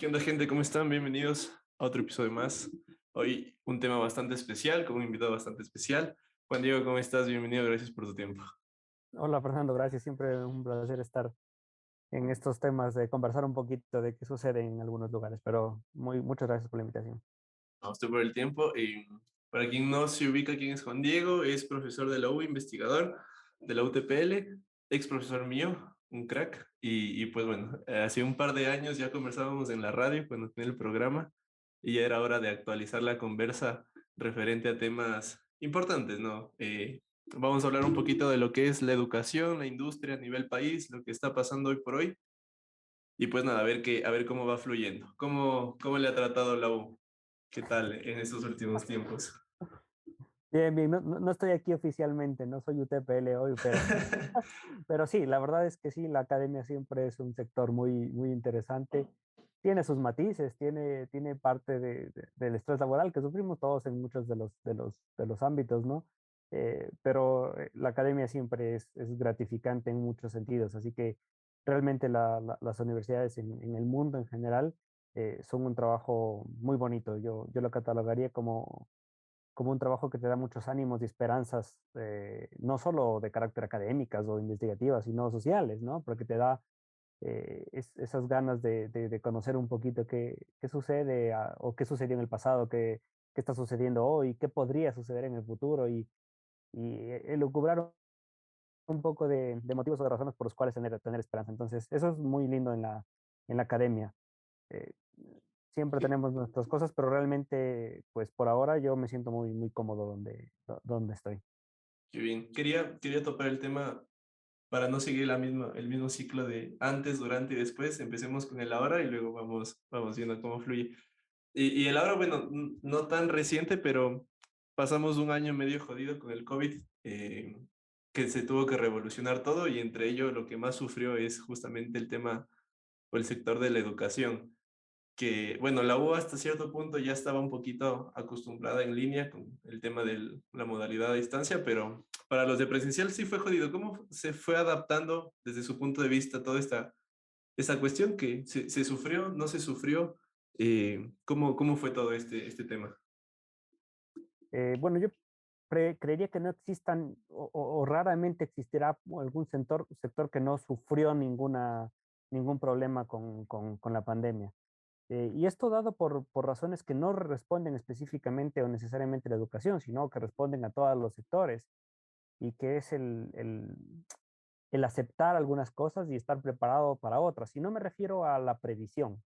¿Qué onda, gente? ¿Cómo están? Bienvenidos a otro episodio más. Hoy un tema bastante especial, con un invitado bastante especial. Juan Diego, ¿cómo estás? Bienvenido, gracias por tu tiempo. Hola Fernando, gracias. Siempre un placer estar en estos temas de conversar un poquito de qué sucede en algunos lugares, pero muchas gracias por la invitación. A usted por el tiempo. Para quien no se ubica, ¿quién es Juan Diego? Es profesor de la U, investigador de la UTPL, ex profesor mío, un crack. Pues bueno, hace un par de años ya conversábamos en la radio cuando tenía el programa y ya era hora de actualizar la conversa referente a temas importantes, ¿no? Vamos a hablar un poquito de lo que es la educación, la industria a nivel país, lo que está pasando hoy por hoy. Y pues nada, a ver cómo va fluyendo. ¿Cómo le ha tratado la U? ¿Qué tal en estos últimos tiempos? Bien, bien, no estoy aquí oficialmente, no soy UTPL hoy, pero sí, la verdad es que sí, la academia siempre es un sector muy interesante. Tiene sus matices, tiene parte del estrés laboral que sufrimos todos en muchos de los ámbitos, ¿no? Pero la academia siempre es gratificante en muchos sentidos, así que realmente las universidades en el mundo en general son un trabajo muy bonito. Yo lo catalogaría como un trabajo que te da muchos ánimos y esperanzas, no solo de carácter académicas o investigativas, sino sociales, ¿no? Porque te da esas ganas de conocer un poquito qué sucede o qué sucedió en el pasado, qué está sucediendo hoy, qué podría suceder en el futuro y elucubrar un poco de motivos o de razones por los cuales tener esperanza. Entonces, eso es muy lindo en la academia. Eh, Siempre tenemos nuestras cosas, pero realmente, pues por ahora yo me siento muy cómodo donde estoy. Qué bien. Quería topar el tema para no seguir el mismo ciclo de antes, durante y después. Empecemos con el ahora y luego vamos viendo cómo fluye. Y el ahora, bueno, no tan reciente, pero pasamos un año medio jodido con el COVID, que se tuvo que revolucionar todo y entre ello lo que más sufrió es justamente el tema o el sector de la educación, que, bueno, la U hasta cierto punto ya estaba un poquito acostumbrada en línea con el tema de la modalidad a distancia, pero para los de presencial sí fue jodido. ¿Cómo se fue adaptando desde su punto de vista toda esta cuestión que se sufrió, no se sufrió? ¿Cómo fue todo este tema? Bueno, yo creería que no existan o raramente existirá algún sector que no sufrió ningún problema con la pandemia. Y esto dado por razones que no responden específicamente o necesariamente a la educación, sino que responden a todos los sectores y que es el aceptar algunas cosas y estar preparado para otras. Y no me refiero a la previsión,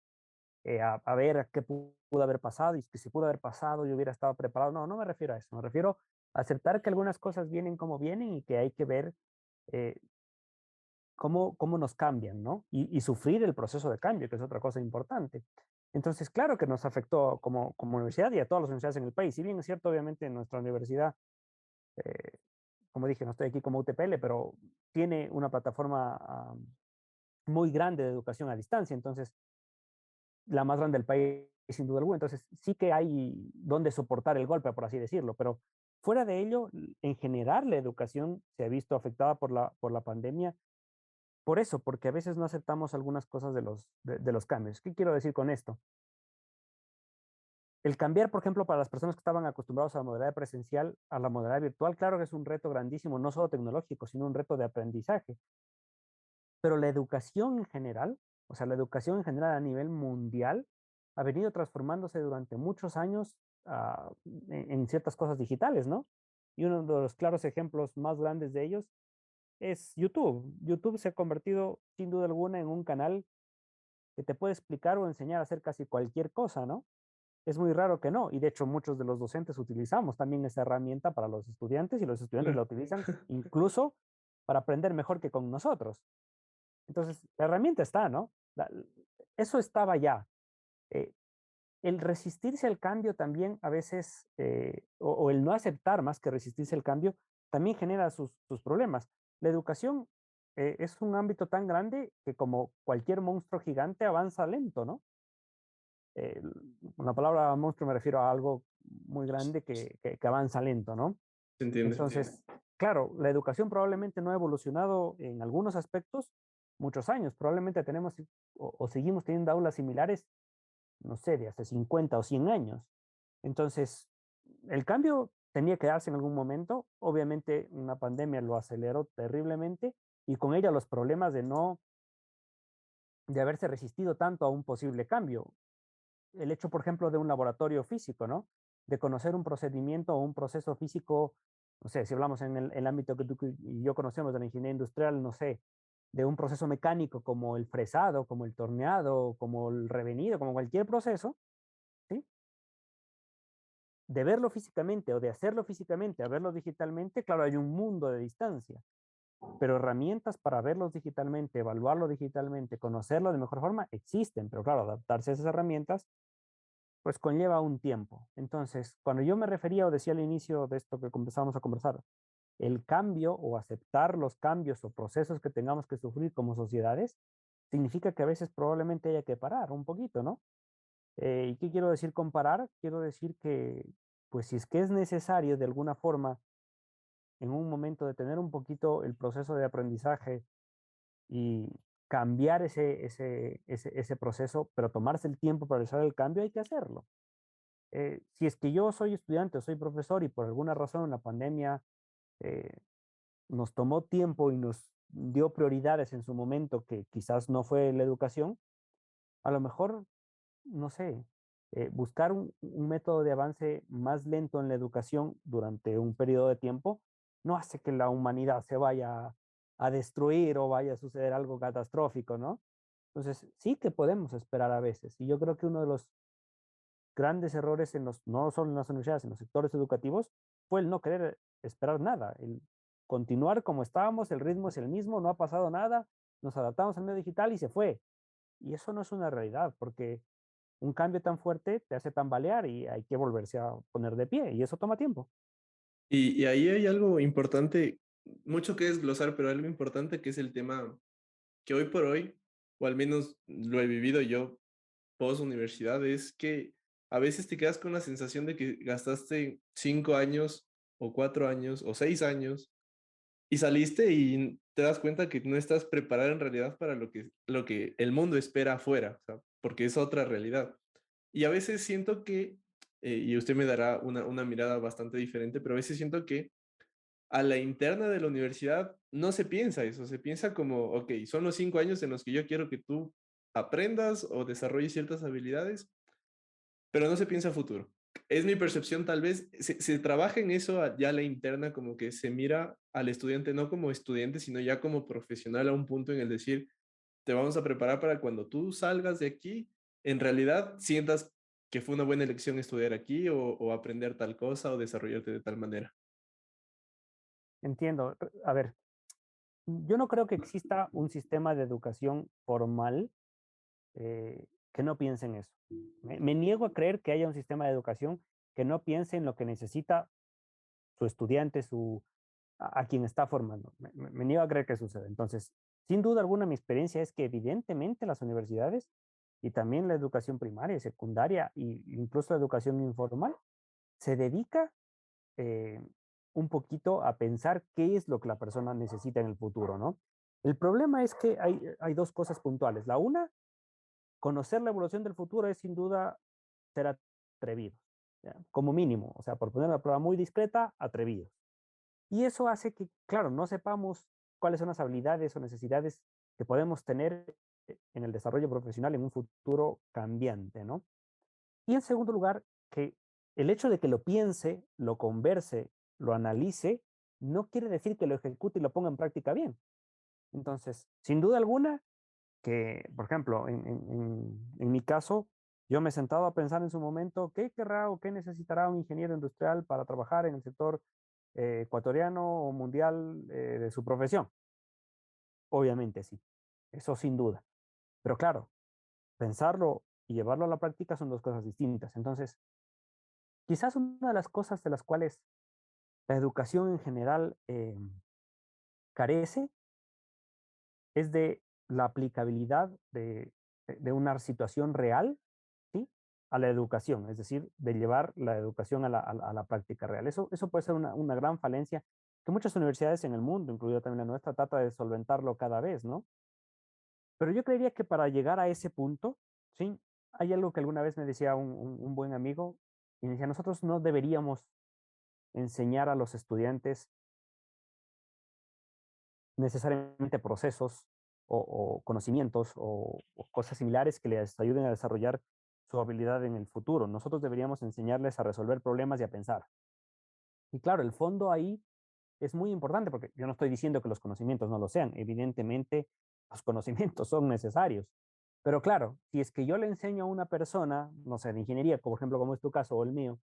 a ver qué pudo haber pasado y que si pudo haber pasado yo hubiera estado preparado. No me refiero a eso. Me refiero a aceptar que algunas cosas vienen como vienen y que hay que ver eh, cómo nos cambian, ¿no? Y sufrir el proceso de cambio, que es otra cosa importante. Entonces, claro que nos afectó como universidad y a todas las universidades en el país. Si bien es cierto, obviamente, nuestra universidad, eh, como dije, no estoy aquí como UTPL, pero tiene una plataforma muy grande de educación a distancia. Entonces, la más grande del país, sin duda alguna. Entonces, sí que hay donde soportar el golpe, por así decirlo, pero fuera de ello, en general, la educación se ha visto afectada por la pandemia. Por eso, porque a veces no aceptamos algunas cosas de los cambios. ¿Qué quiero decir con esto? El cambiar, por ejemplo, para las personas que estaban acostumbrados a la modalidad presencial, a la modalidad virtual, claro que es un reto grandísimo, no solo tecnológico, sino un reto de aprendizaje. Pero la educación en general, o sea, la educación en general a nivel mundial, ha venido transformándose durante muchos años en ciertas cosas digitales, ¿no? Y uno de los claros ejemplos más grandes de ellos es YouTube. YouTube se ha convertido, sin duda alguna, en un canal que te puede explicar o enseñar a hacer casi cualquier cosa, ¿no? Es muy raro que no, y de hecho muchos de los docentes utilizamos también esta herramienta para los estudiantes y los estudiantes la Claro. utilizan incluso para aprender mejor que con nosotros. Entonces, la herramienta está, ¿no? Eso estaba ya. Eh, el resistirse al cambio también a veces, o el no aceptar más que resistirse al cambio, también genera sus problemas. La educación es un ámbito tan grande que como cualquier monstruo gigante avanza lento, ¿no? Eh, con la palabra monstruo me refiero a algo muy grande que avanza lento, ¿no? Se entiende, se entiende. Entonces, claro, la educación probablemente no ha evolucionado en algunos aspectos muchos años. Probablemente tenemos o seguimos teniendo aulas similares no sé, de hace 50 o 100 años. Entonces, el cambio tenía que darse en algún momento. Obviamente, una pandemia lo aceleró terriblemente y con ella los problemas de haberse resistido tanto a un posible cambio. El hecho, por ejemplo, de un laboratorio físico, ¿no? De conocer un procedimiento o un proceso físico, no sé, si hablamos en el ámbito que tú y yo conocemos de la ingeniería industrial, no sé, de un proceso mecánico como el fresado, como el torneado, como el revenido, como cualquier proceso, ¿sí? De verlo físicamente o de hacerlo físicamente a verlo digitalmente, claro, hay un mundo de distancia, pero herramientas para verlos digitalmente, evaluarlo digitalmente, conocerlo de mejor forma, existen, pero claro, adaptarse a esas herramientas pues conlleva un tiempo. Entonces, cuando yo me refería o decía al inicio de esto que comenzamos a conversar, el cambio o aceptar los cambios o procesos que tengamos que sufrir como sociedades, significa que a veces probablemente haya que parar un poquito, ¿no? ¿Y qué quiero decir con parar? Quiero decir que, pues si es que es necesario de alguna forma en un momento de tener un poquito el proceso de aprendizaje y cambiar ese proceso, pero tomarse el tiempo para realizar el cambio, hay que hacerlo. Si es que yo soy estudiante o soy profesor y por alguna razón la pandemia eh, nos tomó tiempo y nos dio prioridades en su momento que quizás no fue la educación, a lo mejor, no sé, buscar un método de avance más lento en la educación durante un periodo de tiempo no hace que la humanidad se vaya a destruir o vaya a suceder algo catastrófico, ¿no? Entonces, sí que podemos esperar a veces. Y yo creo que uno de los grandes errores en no solo en las universidades, en los sectores educativos, fue el no querer esperar nada, el continuar como estábamos, el ritmo es el mismo, no ha pasado nada, nos adaptamos al medio digital y se fue. Y eso no es una realidad, porque un cambio tan fuerte te hace tambalear y hay que volverse a poner de pie, y eso toma tiempo. Y ahí hay algo importante, mucho que desglosar, pero algo importante que es el tema que hoy por hoy, o al menos lo he vivido yo post universidad, es que a veces te quedas con la sensación de que gastaste 5 años o 4 años o 6 años y saliste y te das cuenta que no estás preparado en realidad para lo que el mundo espera afuera, o sea, porque es otra realidad. Y a veces siento que, y usted me dará una mirada bastante diferente, pero a veces siento que a la interna de la universidad no se piensa eso, se piensa como, ok, son los 5 años en los que yo quiero que tú aprendas o desarrolles ciertas habilidades, pero no se piensa a futuro. Es mi percepción, tal vez se trabaja en eso ya a la interna, como que se mira al estudiante no como estudiante, sino ya como profesional a un punto en el decir, te vamos a preparar para cuando tú salgas de aquí, en realidad sientas que fue una buena elección estudiar aquí o aprender tal cosa o desarrollarte de tal manera. Entiendo. A ver, yo no creo que exista un sistema de educación formal que no piense en eso. Me niego a creer que haya un sistema de educación que no piense en lo que necesita su estudiante, a quien está formando. Me niego a creer que sucede. Entonces, sin duda alguna, mi experiencia es que evidentemente las universidades y también la educación primaria y secundaria e incluso la educación informal se dedica eh, un poquito a pensar qué es lo que la persona necesita en el futuro, ¿no? El problema es que hay dos cosas puntuales. La una, conocer la evolución del futuro es sin duda ser atrevido, ¿ya? Como mínimo, o sea, por poner una prueba muy discreta, atrevidos. Y eso hace que, claro, no sepamos cuáles son las habilidades o necesidades que podemos tener en el desarrollo profesional en un futuro cambiante, ¿no? Y en segundo lugar, que el hecho de que lo piense, lo converse, lo analice, no quiere decir que lo ejecute y lo ponga en práctica bien. Entonces, sin duda alguna, que, por ejemplo, en mi caso, yo me he sentado a pensar en su momento qué querrá o qué necesitará un ingeniero industrial para trabajar en el sector ecuatoriano o mundial de su profesión. Obviamente sí, eso sin duda. Pero claro, pensarlo y llevarlo a la práctica son dos cosas distintas. Entonces, quizás una de las cosas de las cuales la educación en general carece es de la aplicabilidad de una situación real, ¿sí? A la educación, es decir, de llevar la educación a la práctica real. Eso puede ser una gran falencia que muchas universidades en el mundo, incluida también la nuestra, trata de solventarlo cada vez, ¿no? Pero yo creería que para llegar a ese punto, ¿sí? hay algo que alguna vez me decía un buen amigo, y me decía, nosotros no deberíamos enseñar a los estudiantes necesariamente procesos o conocimientos o cosas similares que les ayuden a desarrollar su habilidad en el futuro. Nosotros deberíamos enseñarles a resolver problemas y a pensar. Y claro, el fondo ahí es muy importante porque yo no estoy diciendo que los conocimientos no lo sean. Evidentemente, los conocimientos son necesarios. Pero claro, si es que yo le enseño a una persona, no sé, de ingeniería, por ejemplo, como es tu caso o el mío,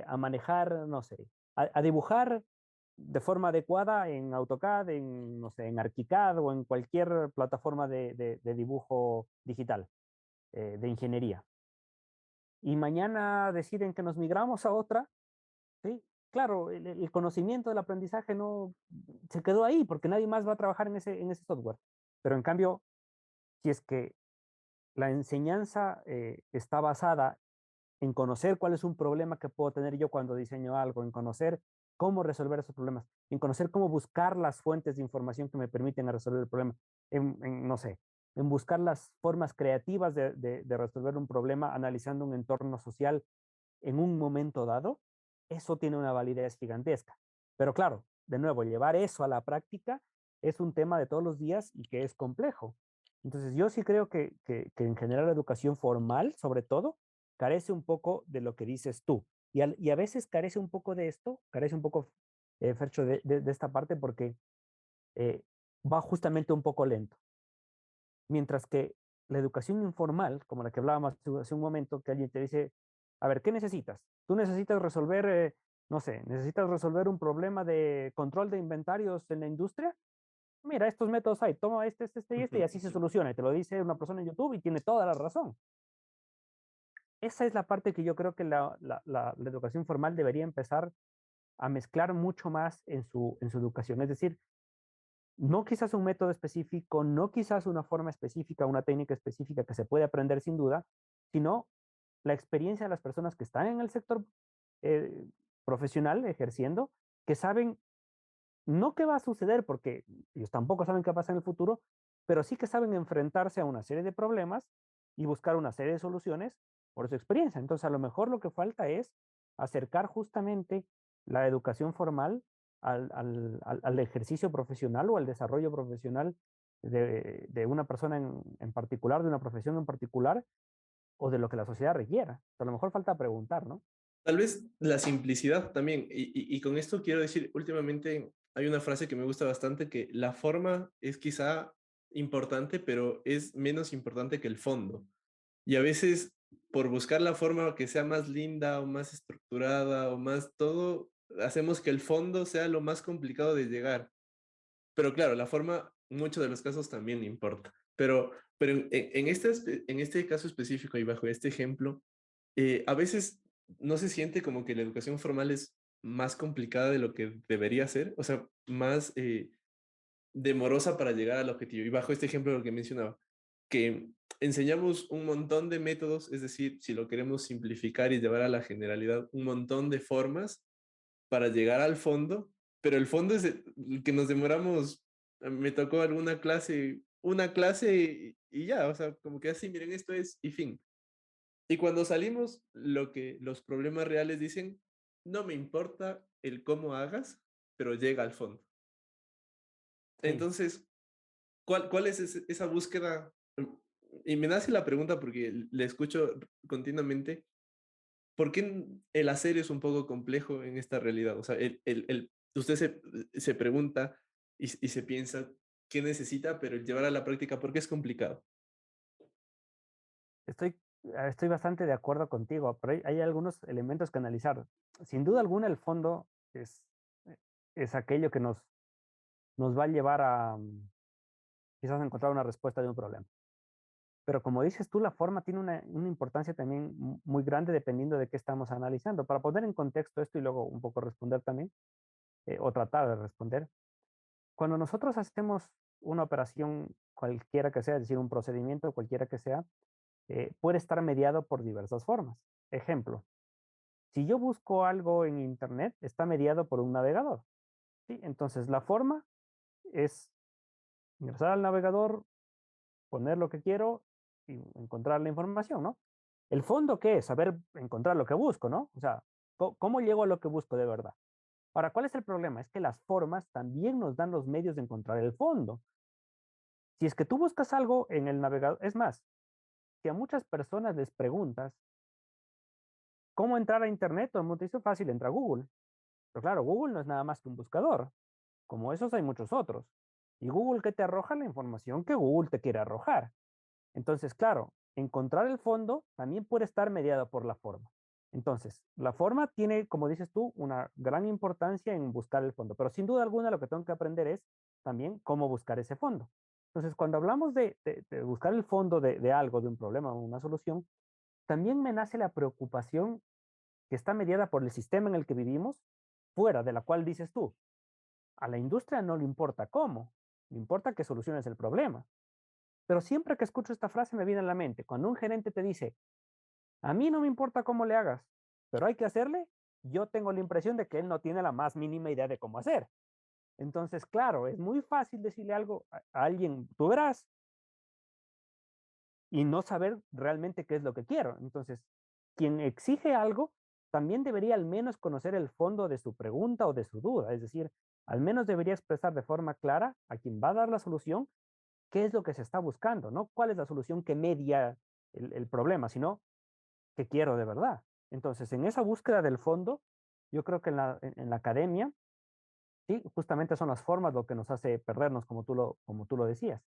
a manejar, no sé, a dibujar de forma adecuada en AutoCAD, en, no sé, en ArchiCAD o en cualquier plataforma de dibujo digital, de ingeniería. Y mañana deciden que nos migramos a otra, ¿sí? Claro, el conocimiento del aprendizaje no se quedó ahí porque nadie más va a trabajar en ese software. Pero en cambio, si es que la enseñanza está basada en conocer cuál es un problema que puedo tener yo cuando diseño algo, en conocer cómo resolver esos problemas, en conocer cómo buscar las fuentes de información que me permiten resolver el problema, no sé, en buscar las formas creativas de resolver un problema analizando un entorno social en un momento dado, eso tiene una validez gigantesca. Pero claro, de nuevo, llevar eso a la práctica es un tema de todos los días y que es complejo. Entonces, yo sí creo que en general la educación formal, sobre todo, carece un poco de lo que dices tú. Y a veces carece un poco de esto, carece un poco, Fercho, de esta parte porque eh, va justamente un poco lento. Mientras que la educación informal, como la que hablábamos hace un momento, que alguien te dice, a ver, ¿qué necesitas? Tú necesitas resolver, no sé, necesitas resolver un problema de control de inventarios en la industria. Mira, estos métodos hay, toma este y este, y así se soluciona. Y te lo dice una persona en YouTube y tiene toda la razón. Esa es la parte que yo creo que la educación formal debería empezar a mezclar mucho más en su educación. Es decir, no quizás un método específico, no quizás una forma específica, una técnica específica que se puede aprender sin duda, sino la experiencia de las personas que están en el sector eh, profesional ejerciendo, que saben no qué va a suceder, porque ellos tampoco saben qué va a pasar en el futuro, pero sí que saben enfrentarse a una serie de problemas y buscar una serie de soluciones por su experiencia. Entonces, a lo mejor lo que falta es acercar justamente la educación formal al ejercicio profesional o al desarrollo profesional de una persona en particular, de una profesión en particular, o de lo que la sociedad requiera. A lo mejor falta preguntar, ¿no? Tal vez la simplicidad también. Y con esto quiero decir, últimamente hay una frase que me gusta bastante, que la forma es quizá importante, pero es menos importante que el fondo. Y a veces, por buscar la forma que sea más linda o más estructurada o más todo, hacemos que el fondo sea lo más complicado de llegar. Pero claro, la forma, en muchos de los casos también importa. Pero en este caso específico y bajo este ejemplo, a veces no se siente como que la educación formal es más complicada de lo que debería ser, o sea, más demorosa para llegar al objetivo. Y bajo este ejemplo lo que mencionaba, que enseñamos un montón de métodos, es decir, si lo queremos simplificar y llevar a la generalidad, un montón de formas para llegar al fondo, pero el fondo es el que nos demoramos. Me tocó alguna clase, una clase y ya, o sea, como que así, miren, esto es y fin. Y cuando salimos, lo que los problemas reales dicen, no me importa el cómo hagas, pero llega al fondo. Sí, Entonces, ¿cuál es esa búsqueda? Y me nace la pregunta porque le escucho continuamente. ¿Por qué el hacer es un poco complejo en esta realidad? O sea, usted se pregunta y se piensa qué necesita, pero el llevar a la práctica, ¿por qué es complicado? estoy, estoy bastante de acuerdo contigo, pero hay algunos elementos que analizar. Sin duda alguna, el fondo eh, es aquello que nos va a llevar a quizás encontrar una respuesta de un problema. Pero como dices tú, la forma tiene una importancia también muy grande dependiendo de qué estamos analizando. Para poner en contexto esto y luego un poco responder también, o tratar de responder, cuando nosotros hacemos una operación cualquiera que sea, es decir, un procedimiento cualquiera que sea, puede estar mediado por diversas formas. Ejemplo, si yo busco algo en Internet, está mediado por un navegador. ¿Sí? Entonces, la forma es ingresar al navegador, poner lo que quiero y encontrar la información, ¿no? ¿El fondo qué es? Saber encontrar lo que busco, ¿no? O sea, ¿cómo llego a lo que busco de verdad? Ahora, ¿cuál es el problema? Es que las formas también nos dan los medios de encontrar el fondo. Si es que tú buscas algo en el navegador, es más, si a muchas personas les preguntas cómo entrar a Internet, todo el mundo te dice fácil, entra a Google. Pero claro, Google no es nada más que un buscador. Como esos hay muchos otros. Y Google, ¿qué te arroja? La información que Google te quiere arrojar. Entonces, claro, encontrar el fondo también puede estar mediado por la forma. Entonces, la forma tiene, como dices tú, una gran importancia en buscar el fondo, pero sin duda alguna lo que tengo que aprender es también cómo buscar ese fondo. Entonces, cuando hablamos de buscar el fondo de algo, de un problema o una solución, también me nace la preocupación que está mediada por el sistema en el que vivimos, fuera de la cual dices tú, a la industria no le importa cómo, le importa que soluciones el problema. Pero siempre que escucho esta frase me viene a la mente, cuando un gerente te dice, a mí no me importa cómo le hagas, pero hay que hacerle, yo tengo la impresión de que él no tiene la más mínima idea de cómo hacer. Entonces, claro, es muy fácil decirle algo a alguien, tú verás, y no saber realmente qué es lo que quiero. Entonces, quien exige algo también debería al menos conocer el fondo de su pregunta o de su duda, es decir, al menos debería expresar de forma clara a quien va a dar la solución qué es lo que se está buscando, no cuál es la solución que media el problema, sino qué quiero de verdad. Entonces, en esa búsqueda del fondo, yo creo que en la academia, sí, justamente son las formas lo que nos hace perdernos, como tú lo decías.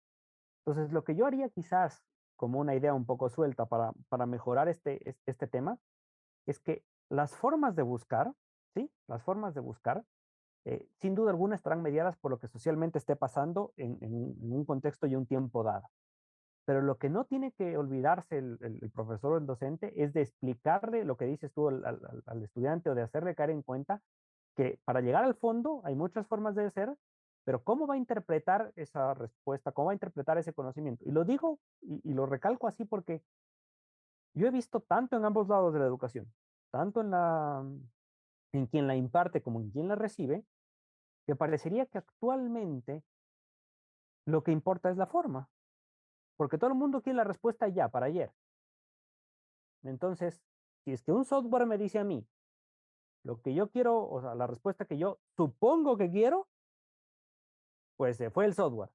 Entonces, lo que yo haría quizás como una idea un poco suelta para mejorar este tema es que las formas de buscar, ¿sí? Las formas de buscar, sin duda alguna estarán mediadas por lo que socialmente esté pasando en un contexto y un tiempo dado. Pero lo que no tiene que olvidarse el profesor o el docente es de explicarle lo que dices tú al estudiante o de hacerle caer en cuenta que para llegar al fondo hay muchas formas de ser, pero ¿cómo va a interpretar esa respuesta? ¿Cómo va a interpretar ese conocimiento? Y lo digo y lo recalco así porque yo he visto tanto en ambos lados de la educación, tanto en quien la imparte como en quien la recibe, que parecería que actualmente lo que importa es la forma, porque todo el mundo quiere la respuesta ya, para ayer. Entonces, si es que un software me dice a mí lo que yo quiero, o sea, la respuesta que yo supongo que quiero, pues se fue el software.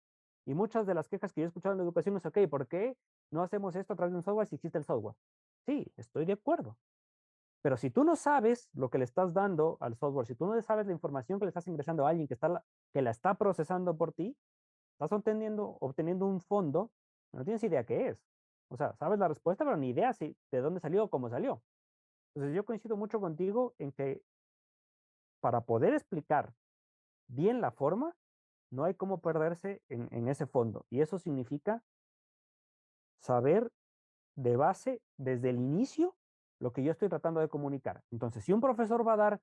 Y muchas de las quejas que yo he escuchado en la educación es, ok, ¿por qué no hacemos esto a través de un software si existe el software? Sí, estoy de acuerdo. Pero si tú no sabes lo que le estás dando al software, si tú no sabes la información que le estás ingresando a alguien que la está procesando por ti, estás obteniendo un fondo, no tienes idea qué es. O sea, sabes la respuesta, pero ni idea de dónde salió o cómo salió. Entonces yo coincido mucho contigo en que para poder explicar bien la forma, no hay cómo perderse en ese fondo. Y eso significa saber de base desde el inicio lo que yo estoy tratando de comunicar. Entonces, si un profesor va a dar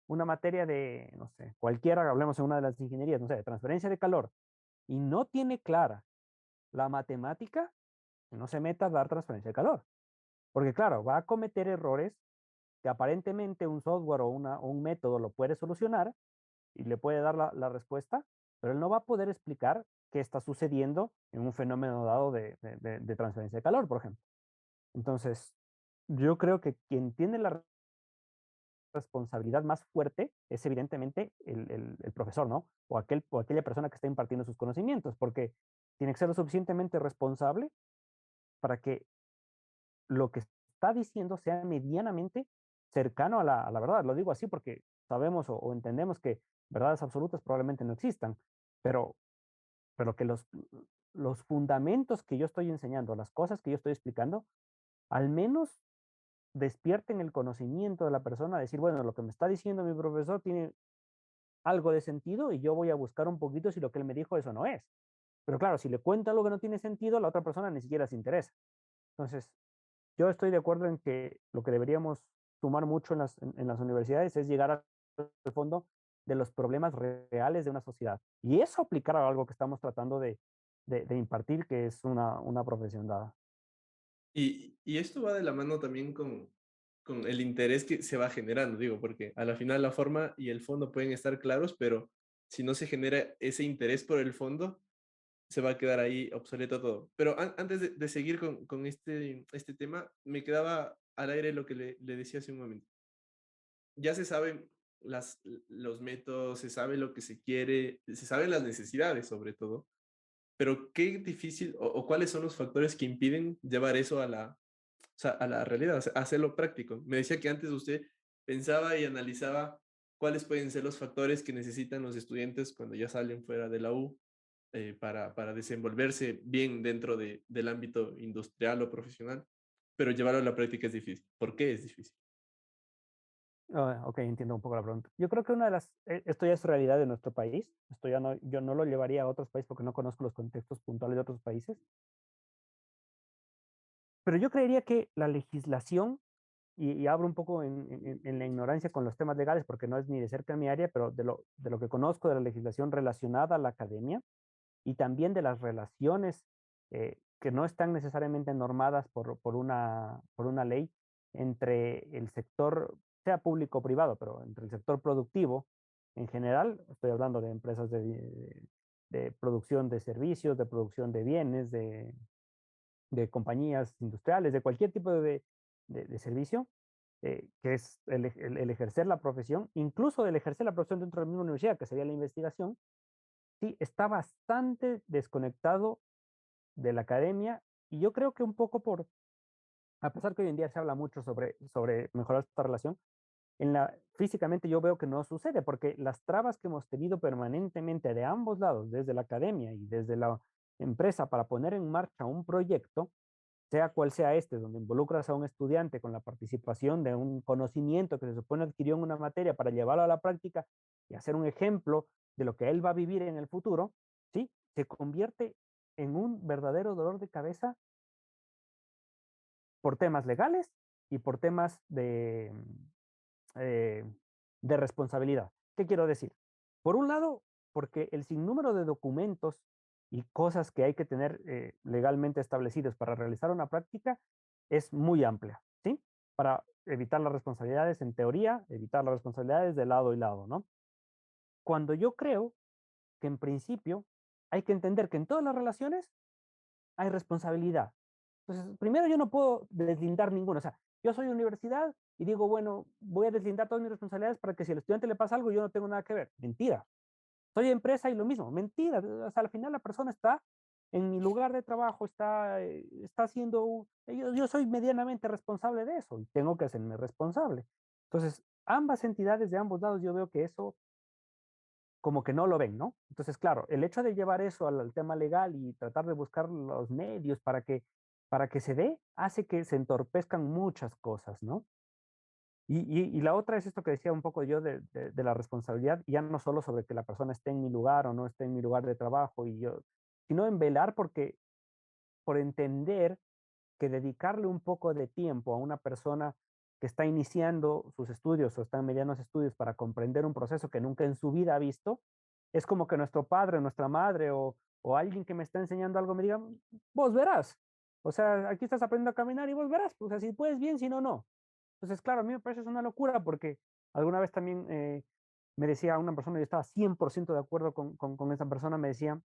una materia de, no sé, cualquiera, hablemos en una de las ingenierías, no sé, de transferencia de calor, y no tiene clara la matemática, no se meta a dar transferencia de calor. Porque claro, va a cometer errores que aparentemente un software o un método lo puede solucionar y le puede dar la respuesta, pero él no va a poder explicar qué está sucediendo en un fenómeno dado de transferencia de calor, por ejemplo. Entonces, yo creo que quien tiene la responsabilidad más fuerte es evidentemente el profesor, ¿no? O aquella persona que está impartiendo sus conocimientos, porque tiene que ser lo suficientemente responsable para que lo que está diciendo sea medianamente cercano a la verdad. Lo digo así porque sabemos o entendemos que verdades absolutas probablemente no existan, pero, pero que los fundamentos que yo estoy enseñando, las cosas que yo estoy explicando, al menos despierten el conocimiento de la persona, decir, bueno, lo que me está diciendo mi profesor tiene algo de sentido y yo voy a buscar un poquito si lo que él me dijo eso no es. Pero claro, si le cuento algo que no tiene sentido, la otra persona ni siquiera se interesa. Entonces, yo estoy de acuerdo en que lo que deberíamos sumar mucho en las universidades es llegar al fondo de los problemas reales de una sociedad. Y eso aplicar a algo que estamos tratando de impartir, que es una profesión dada. Y esto va de la mano también con el interés que se va generando, digo, porque a la final la forma y el fondo pueden estar claros, pero si no se genera ese interés por el fondo, se va a quedar ahí obsoleto todo. Pero antes de seguir con este tema, me quedaba al aire lo que le decía hace un momento. Ya se saben los métodos, se sabe lo que se quiere, se saben las necesidades sobre todo, pero qué difícil o cuáles son los factores que impiden llevar eso o sea, a la realidad, o sea, hacerlo práctico. Me decía que antes usted pensaba y analizaba cuáles pueden ser los factores que necesitan los estudiantes cuando ya salen fuera de la U para desenvolverse bien dentro del ámbito industrial o profesional, pero llevarlo a la práctica es difícil. ¿Por qué es difícil? Ok, entiendo un poco la pregunta. Yo creo que una de esto ya es realidad de nuestro país. Esto ya no, yo no lo llevaría a otros países porque no conozco los contextos puntuales de otros países. Pero yo creería que la legislación, y abro un poco en la ignorancia con los temas legales, porque no es ni de cerca mi área, pero de lo que conozco de la legislación relacionada a la academia y también de las relaciones que no están necesariamente normadas por una ley entre el sector, sea público o privado, pero entre el sector productivo en general, estoy hablando de empresas de producción de servicios, de producción de bienes, de compañías industriales, de cualquier tipo de servicio, que es el ejercer la profesión, incluso el ejercer la profesión dentro de la misma universidad, que sería la investigación, sí, está bastante desconectado de la academia y yo creo que un poco a pesar que hoy en día se habla mucho sobre mejorar esta relación, físicamente yo veo que no sucede porque las trabas que hemos tenido permanentemente de ambos lados, desde la academia y desde la empresa para poner en marcha un proyecto, sea cual sea este, donde involucras a un estudiante con la participación de un conocimiento que se supone adquirió en una materia para llevarlo a la práctica y hacer un ejemplo de lo que él va a vivir en el futuro, ¿sí? Se convierte en un verdadero dolor de cabeza por temas legales y por temas eh, de responsabilidad. ¿Qué quiero decir? Por un lado, porque el sinnúmero de documentos y cosas que hay que tener legalmente establecidos para realizar una práctica es muy amplia, ¿sí? Para evitar las responsabilidades, en teoría, evitar las responsabilidades de lado y lado, ¿no? Cuando yo creo que en principio hay que entender que en todas las relaciones hay responsabilidad. Entonces, primero yo no puedo deslindar ninguna. O sea, yo soy universidad y digo, bueno, voy a deslindar todas mis responsabilidades para que si al estudiante le pasa algo, yo no tengo nada que ver. Mentira. Soy empresa y lo mismo. Mentira. O sea, al final la persona está en mi lugar de trabajo, está haciendo, yo soy medianamente responsable de eso y tengo que hacerme responsable. Entonces, ambas entidades de ambos lados, yo veo que eso como que no lo ven, ¿no? Entonces, claro, el hecho de llevar eso al tema legal y tratar de buscar los medios para que se dé, hace que se entorpezcan muchas cosas, ¿no? Y la otra es esto que decía un poco yo de la responsabilidad, ya no solo sobre que la persona esté en mi lugar o no esté en mi lugar de trabajo, sino en velar por entender que dedicarle un poco de tiempo a una persona que está iniciando sus estudios o está en medianos estudios para comprender un proceso que nunca en su vida ha visto, es como que nuestro padre, nuestra madre o alguien que me está enseñando algo me diga, vos verás. O sea, aquí estás aprendiendo a caminar y vos verás. O sea, si puedes bien, si no, no. Entonces, claro, a mí me parece es una locura porque alguna vez también me decía una persona, yo estaba 100% de acuerdo con esa persona, me decía,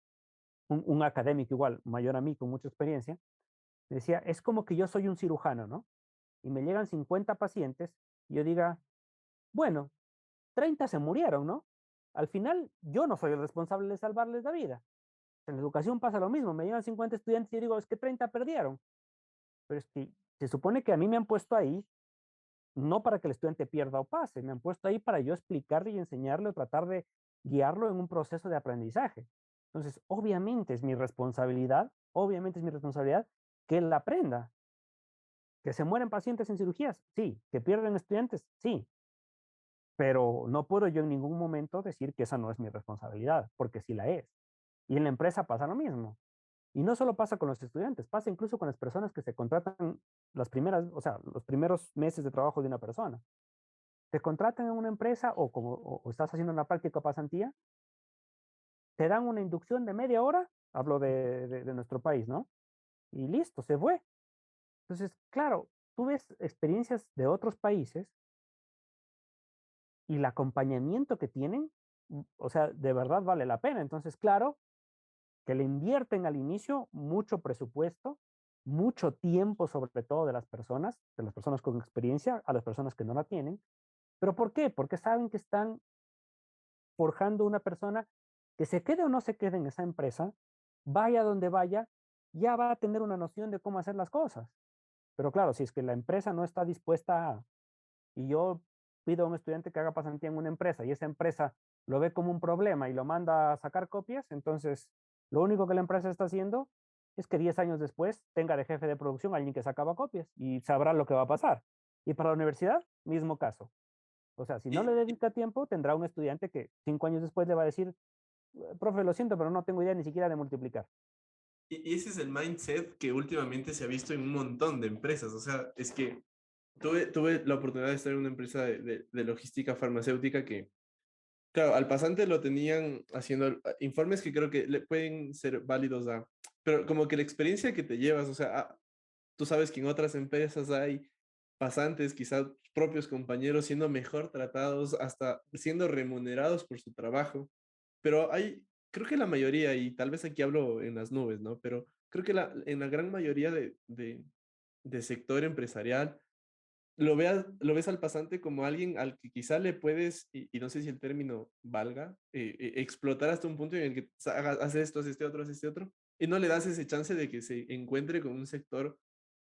un académico igual, mayor a mí, con mucha experiencia, me decía, es como que yo soy un cirujano, ¿no? Y me llegan 50 pacientes y yo diga, bueno, 30 se murieron, ¿no? Al final, yo no soy el responsable de salvarles la vida. En la educación pasa lo mismo, me llegan 50 estudiantes y yo digo, es que 30 perdieron. Pero es que se supone que a mí me han puesto ahí no para que el estudiante pierda o pase, me han puesto ahí para yo explicarle y enseñarle o tratar de guiarlo en un proceso de aprendizaje. Entonces, obviamente es mi responsabilidad que él aprenda. ¿Que se mueren pacientes en cirugías? Sí. ¿Que pierden estudiantes? Sí. Pero no puedo yo en ningún momento decir que esa no es mi responsabilidad, porque sí la es. Y en la empresa pasa lo mismo. Y no solo pasa con los estudiantes, pasa incluso con las personas que se contratan o sea, los primeros meses de trabajo de una persona. Te contratan en una empresa o estás haciendo una práctica o pasantía, te dan una inducción de media hora, hablo de nuestro país, ¿no? Y listo, se fue. Entonces, claro, tú ves experiencias de otros países y el acompañamiento que tienen, o sea, de verdad vale la pena. Entonces, claro, que le invierten al inicio mucho presupuesto, mucho tiempo, sobre todo de las personas con experiencia a las personas que no la tienen. ¿Pero por qué? Porque saben que están forjando una persona que se quede o no se quede en esa empresa, vaya donde vaya, ya va a tener una noción de cómo hacer las cosas. Pero claro, si es que la empresa no está dispuesta a, y yo pido a un estudiante que haga pasantía en una empresa y esa empresa lo ve como un problema y lo manda a sacar copias, entonces lo único que la empresa está haciendo es que 10 años después tenga de jefe de producción a alguien que sacaba copias y sabrá lo que va a pasar. Y para la universidad, mismo caso. O sea, si no le Y, dedica tiempo, tendrá un estudiante que 5 años después le va a decir, profe, lo siento, pero no tengo idea ni siquiera de multiplicar. y ese es el mindset que últimamente se ha visto en un montón de empresas. O sea, es que tuve la oportunidad de estar en una empresa de logística farmacéutica que, claro, al pasante lo tenían haciendo informes que creo que le pueden ser válidos a, pero como que la experiencia que te llevas, o sea, tú sabes que en otras empresas hay pasantes, quizás propios compañeros siendo mejor tratados, hasta siendo remunerados por su trabajo, pero hay, creo que la mayoría, y tal vez aquí hablo en las nubes, ¿no? Pero creo que en la gran mayoría de sector empresarial, lo ves al pasante como alguien al que quizá le puedes, y no sé si el término valga, explotar hasta un punto en el que hace esto, hace este otro, y no le das ese chance de que se encuentre con un sector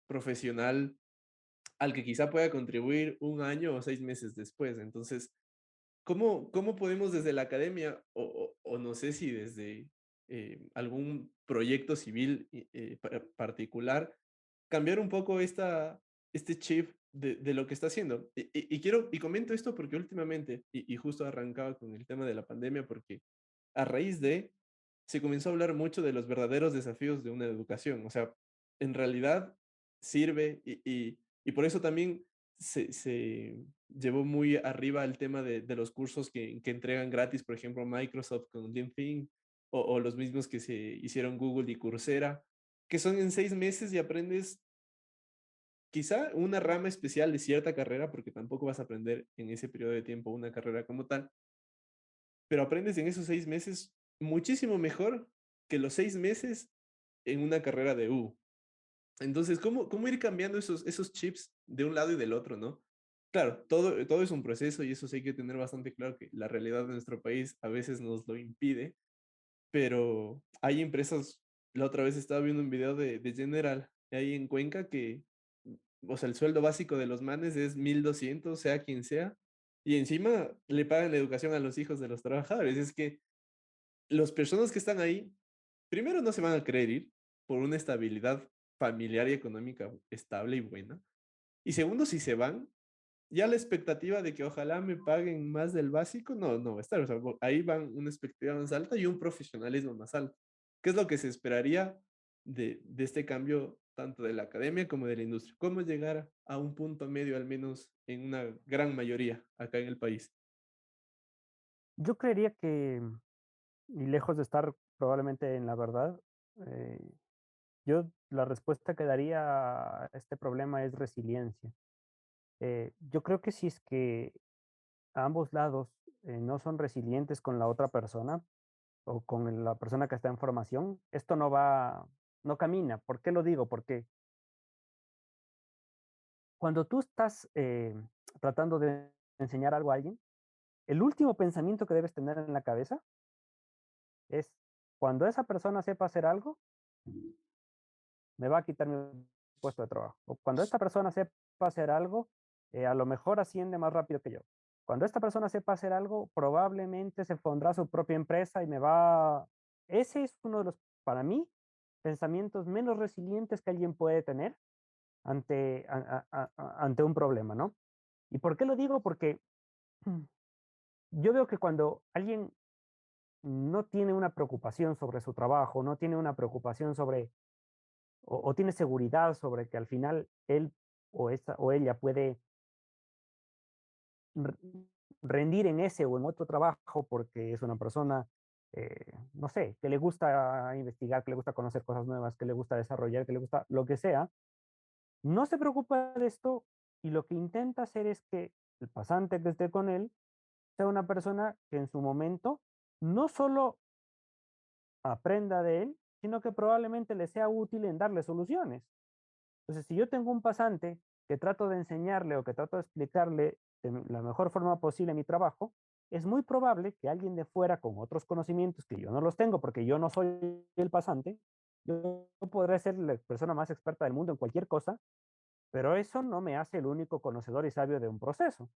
profesional al que quizá pueda contribuir un año o 6 meses después. Entonces, ¿cómo podemos desde la academia, o no sé si desde algún proyecto civil particular, cambiar un poco este chip de lo que está haciendo? Y comento esto porque últimamente, y justo arrancaba con el tema de la pandemia, porque a raíz de, se comenzó a hablar mucho de los verdaderos desafíos de una educación. O sea, en realidad sirve y por eso también se llevó muy arriba el tema de los cursos que entregan gratis, por ejemplo, Microsoft con LinkedIn o los mismos que se hicieron Google y Coursera, que son en 6 meses y aprendes quizá una rama especial de cierta carrera, porque tampoco vas a aprender en ese periodo de tiempo una carrera como tal, pero aprendes en esos 6 meses muchísimo mejor que los 6 meses en una carrera de U. Entonces, ¿cómo ir cambiando esos chips de un lado y del otro, no? Claro, todo es un proceso y eso sí hay que tener bastante claro que la realidad de nuestro país a veces nos lo impide, pero hay empresas, la otra vez estaba viendo un video de General ahí en Cuenca que, o sea, el sueldo básico de los manes es 1,200, sea quien sea, y encima le pagan la educación a los hijos de los trabajadores. Es que las personas que están ahí, primero no se van a querer ir por una estabilidad familiar y económica estable y buena. Y segundo, si se van, ya la expectativa de que ojalá me paguen más del básico, no va a estar. O sea, ahí van una expectativa más alta y un profesionalismo más alto. ¿Qué es lo que se esperaría de este cambio tanto de la academia como de la industria? ¿Cómo llegar a un punto medio, al menos en una gran mayoría acá en el país? Yo creería que, y lejos de estar probablemente en la verdad, eh, yo la respuesta que daría a este problema es resiliencia. Yo creo que si es que a ambos lados no son resilientes con la otra persona o con la persona que está en formación, esto no camina. ¿Por qué lo digo? Porque cuando tú estás tratando de enseñar algo a alguien, el último pensamiento que debes tener en la cabeza es, cuando esa persona sepa hacer algo, me va a quitar mi puesto de trabajo. O cuando esta persona sepa hacer algo, a lo mejor asciende más rápido que yo. Cuando esta persona sepa hacer algo, probablemente se pondrá su propia empresa y me va... Ese es uno de los, para mí, pensamientos menos resilientes que alguien puede tener ante un problema, ¿no? ¿Y por qué lo digo? Porque yo veo que cuando alguien no tiene una preocupación sobre su trabajo, no tiene una preocupación sobre o tiene seguridad sobre que al final él o ella puede r- rendir en ese o en otro trabajo porque es una persona, no sé, que le gusta investigar, que le gusta conocer cosas nuevas, que le gusta desarrollar, que le gusta lo que sea, no se preocupa de esto y lo que intenta hacer es que el pasante que esté con él sea una persona que en su momento no solo aprenda de él, sino que probablemente le sea útil en darle soluciones. Entonces, si yo tengo un pasante que trato de enseñarle o que trato de explicarle de la mejor forma posible mi trabajo, es muy probable que alguien de fuera con otros conocimientos que yo no los tengo porque yo no soy el pasante, yo podré ser la persona más experta del mundo en cualquier cosa, pero eso no me hace el único conocedor y sabio de un proceso.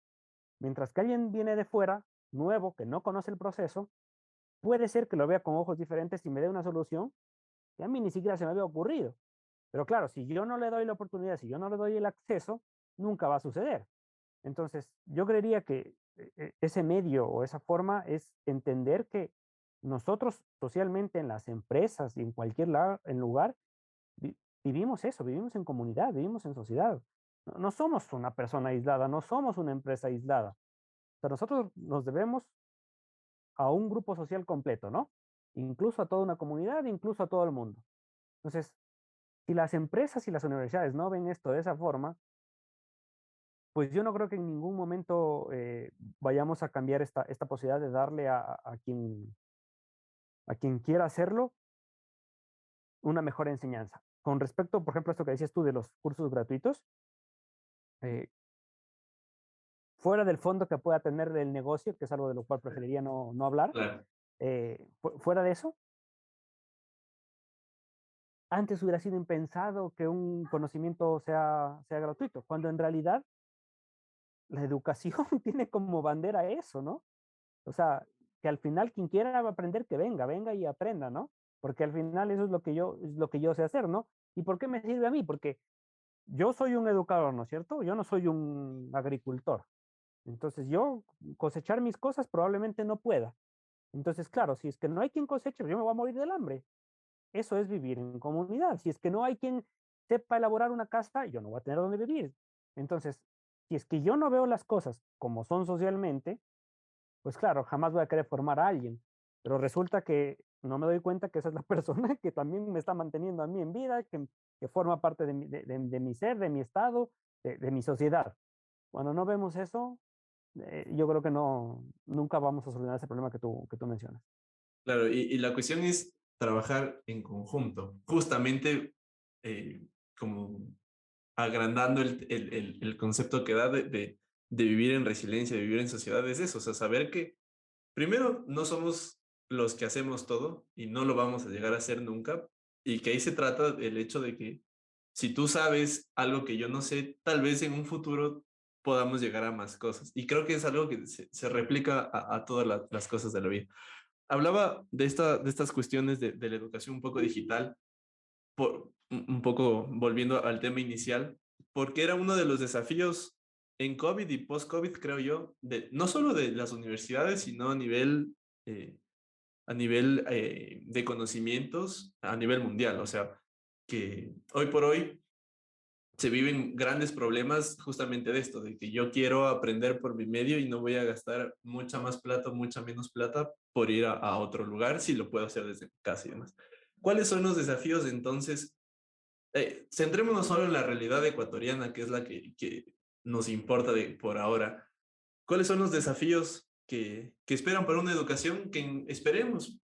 Mientras que alguien viene de fuera, nuevo, que no conoce el proceso, puede ser que lo vea con ojos diferentes y me dé una solución que a mí ni siquiera se me había ocurrido. Pero claro, si yo no le doy la oportunidad, si yo no le doy el acceso, nunca va a suceder. Entonces, yo creería que ese medio o esa forma es entender que nosotros socialmente en las empresas y en cualquier en lugar vivimos eso, vivimos en comunidad, vivimos en sociedad. No, no somos una persona aislada, no somos una empresa aislada. O sea, nosotros nos debemos a un grupo social completo, ¿no? Incluso a toda una comunidad, incluso a todo el mundo. Entonces, si las empresas y las universidades no ven esto de esa forma, pues yo no creo que en ningún momento vayamos a cambiar esta posibilidad de darle a quien quiera hacerlo una mejor enseñanza. Con respecto, por ejemplo, a esto que decías tú de los cursos gratuitos, eh, fuera del fondo que pueda tener el negocio, que es algo de lo cual preferiría no hablar, Claro, fuera de eso, antes hubiera sido impensado que un conocimiento sea gratuito, cuando en realidad la educación tiene como bandera eso, ¿no? O sea, que al final quien quiera aprender, que venga y aprenda, ¿no? Porque al final eso es lo que yo sé hacer, ¿no? ¿Y por qué me sirve a mí? Porque yo soy un educador, ¿no es cierto? Yo no soy un agricultor. Entonces yo cosechar mis cosas probablemente no pueda. Entonces, claro, si es que no hay quien coseche, yo me voy a morir del hambre. Eso es vivir en comunidad. Si es que no hay quien sepa elaborar una casa, yo no voy a tener dónde vivir. Entonces, si es que yo no veo las cosas como son socialmente, pues claro, jamás voy a querer formar a alguien. Pero resulta que no me doy cuenta que esa es la persona que también me está manteniendo a mí en vida, que forma parte de mi ser, de mi estado, de mi sociedad. Cuando no vemos eso, yo creo que nunca vamos a solucionar ese problema que tú mencionas. claro. Y la cuestión es trabajar en conjunto, justamente como agrandando el concepto que da de vivir en resiliencia, de vivir en sociedad, es eso, o sea, saber que primero no somos los que hacemos todo y no lo vamos a llegar a hacer nunca, y que ahí se trata el hecho de que si tú sabes algo que yo no sé, tal vez en un futuro podamos llegar a más cosas. Y creo que es algo que se replica a todas las cosas de la vida. Hablaba de estas cuestiones de la educación un poco digital, un poco volviendo al tema inicial, porque era uno de los desafíos en COVID y post-COVID, creo yo, no solo de las universidades, sino eh, a nivel de conocimientos, a nivel mundial. O sea, que hoy por hoy se viven grandes problemas justamente de esto, de que yo quiero aprender por mi medio y no voy a gastar mucha más plata, mucha menos plata por ir a otro lugar si lo puedo hacer desde mi casa y demás. ¿Cuáles son los desafíos entonces? Centrémonos solo en la realidad ecuatoriana, que es la que nos importa por ahora. ¿Cuáles son los desafíos que esperan para una educación que esperemos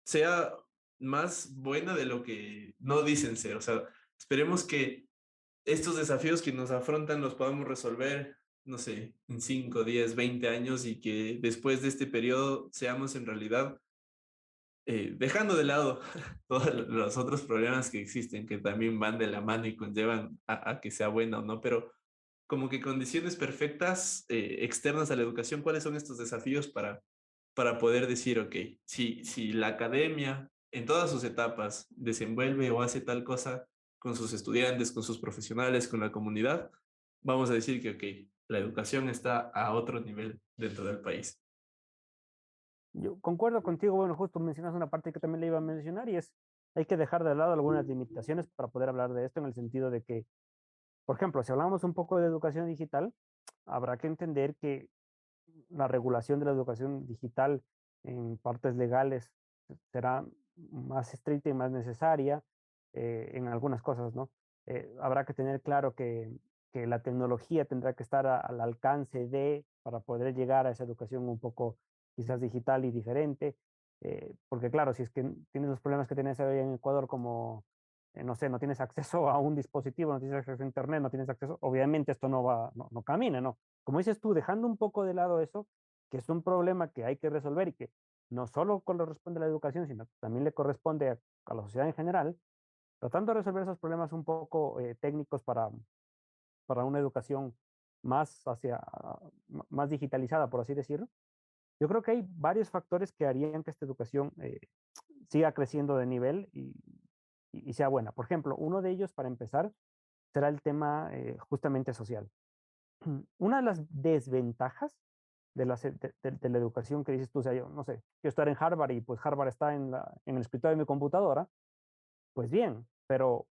sea más buena de lo que no dicen ser? O sea, esperemos que estos desafíos que nos afrontan los podamos resolver, no sé, en 5, 10, 20 años, y que después de este periodo seamos en realidad, dejando de lado todos los otros problemas que existen, que también van de la mano y conllevan a que sea buena o no, pero como que condiciones perfectas externas a la educación. ¿Cuáles son estos desafíos para poder decir, ok, si la academia en todas sus etapas desenvuelve o hace tal cosa con sus estudiantes, con sus profesionales, con la comunidad, vamos a decir que, ok, la educación está a otro nivel dentro del país? Yo concuerdo contigo, bueno, justo mencionas una parte que también le iba a mencionar y es, hay que dejar de lado algunas limitaciones para poder hablar de esto en el sentido de que, por ejemplo, si hablamos un poco de educación digital, habrá que entender que la regulación de la educación digital en partes legales será más estricta y más necesaria en algunas cosas, ¿no? Habrá que tener claro que la tecnología tendrá que estar al alcance de, para poder llegar a esa educación un poco quizás digital y diferente. Porque claro, si es que tienes los problemas que tienes hoy en Ecuador como, no sé, no tienes acceso a un dispositivo, no tienes acceso a Internet, no tienes acceso, obviamente esto no va, no camina, ¿no? Como dices tú, dejando un poco de lado eso, que es un problema que hay que resolver y que no solo corresponde a la educación, sino que también le corresponde a la sociedad en general, tratando de resolver esos problemas un poco técnicos para una educación más más digitalizada, por así decirlo. Yo creo que hay varios factores que harían que esta educación siga creciendo de nivel y sea buena. Por ejemplo, uno de ellos, para empezar, será el tema justamente social. Una de las desventajas de la educación que dices tú, o sea, yo no sé, quiero estar en Harvard y pues Harvard está en el escritorio de mi computadora, pues bien, pero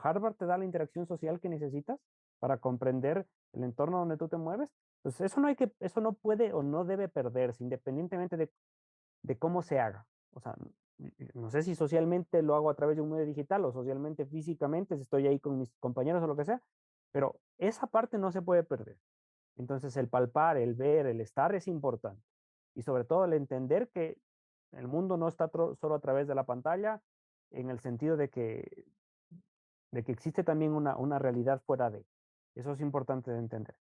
Harvard te da la interacción social que necesitas para comprender el entorno donde tú te mueves. Entonces, eso no puede o no debe perderse, independientemente de cómo se haga. O sea, no sé si socialmente lo hago a través de un medio digital o socialmente, físicamente, si estoy ahí con mis compañeros o lo que sea, pero esa parte no se puede perder. Entonces, el palpar, el ver, el estar es importante. Y sobre todo el entender que el mundo no está solo a través de la pantalla, en el sentido de que existe también una realidad fuera de. Eso es importante de entender.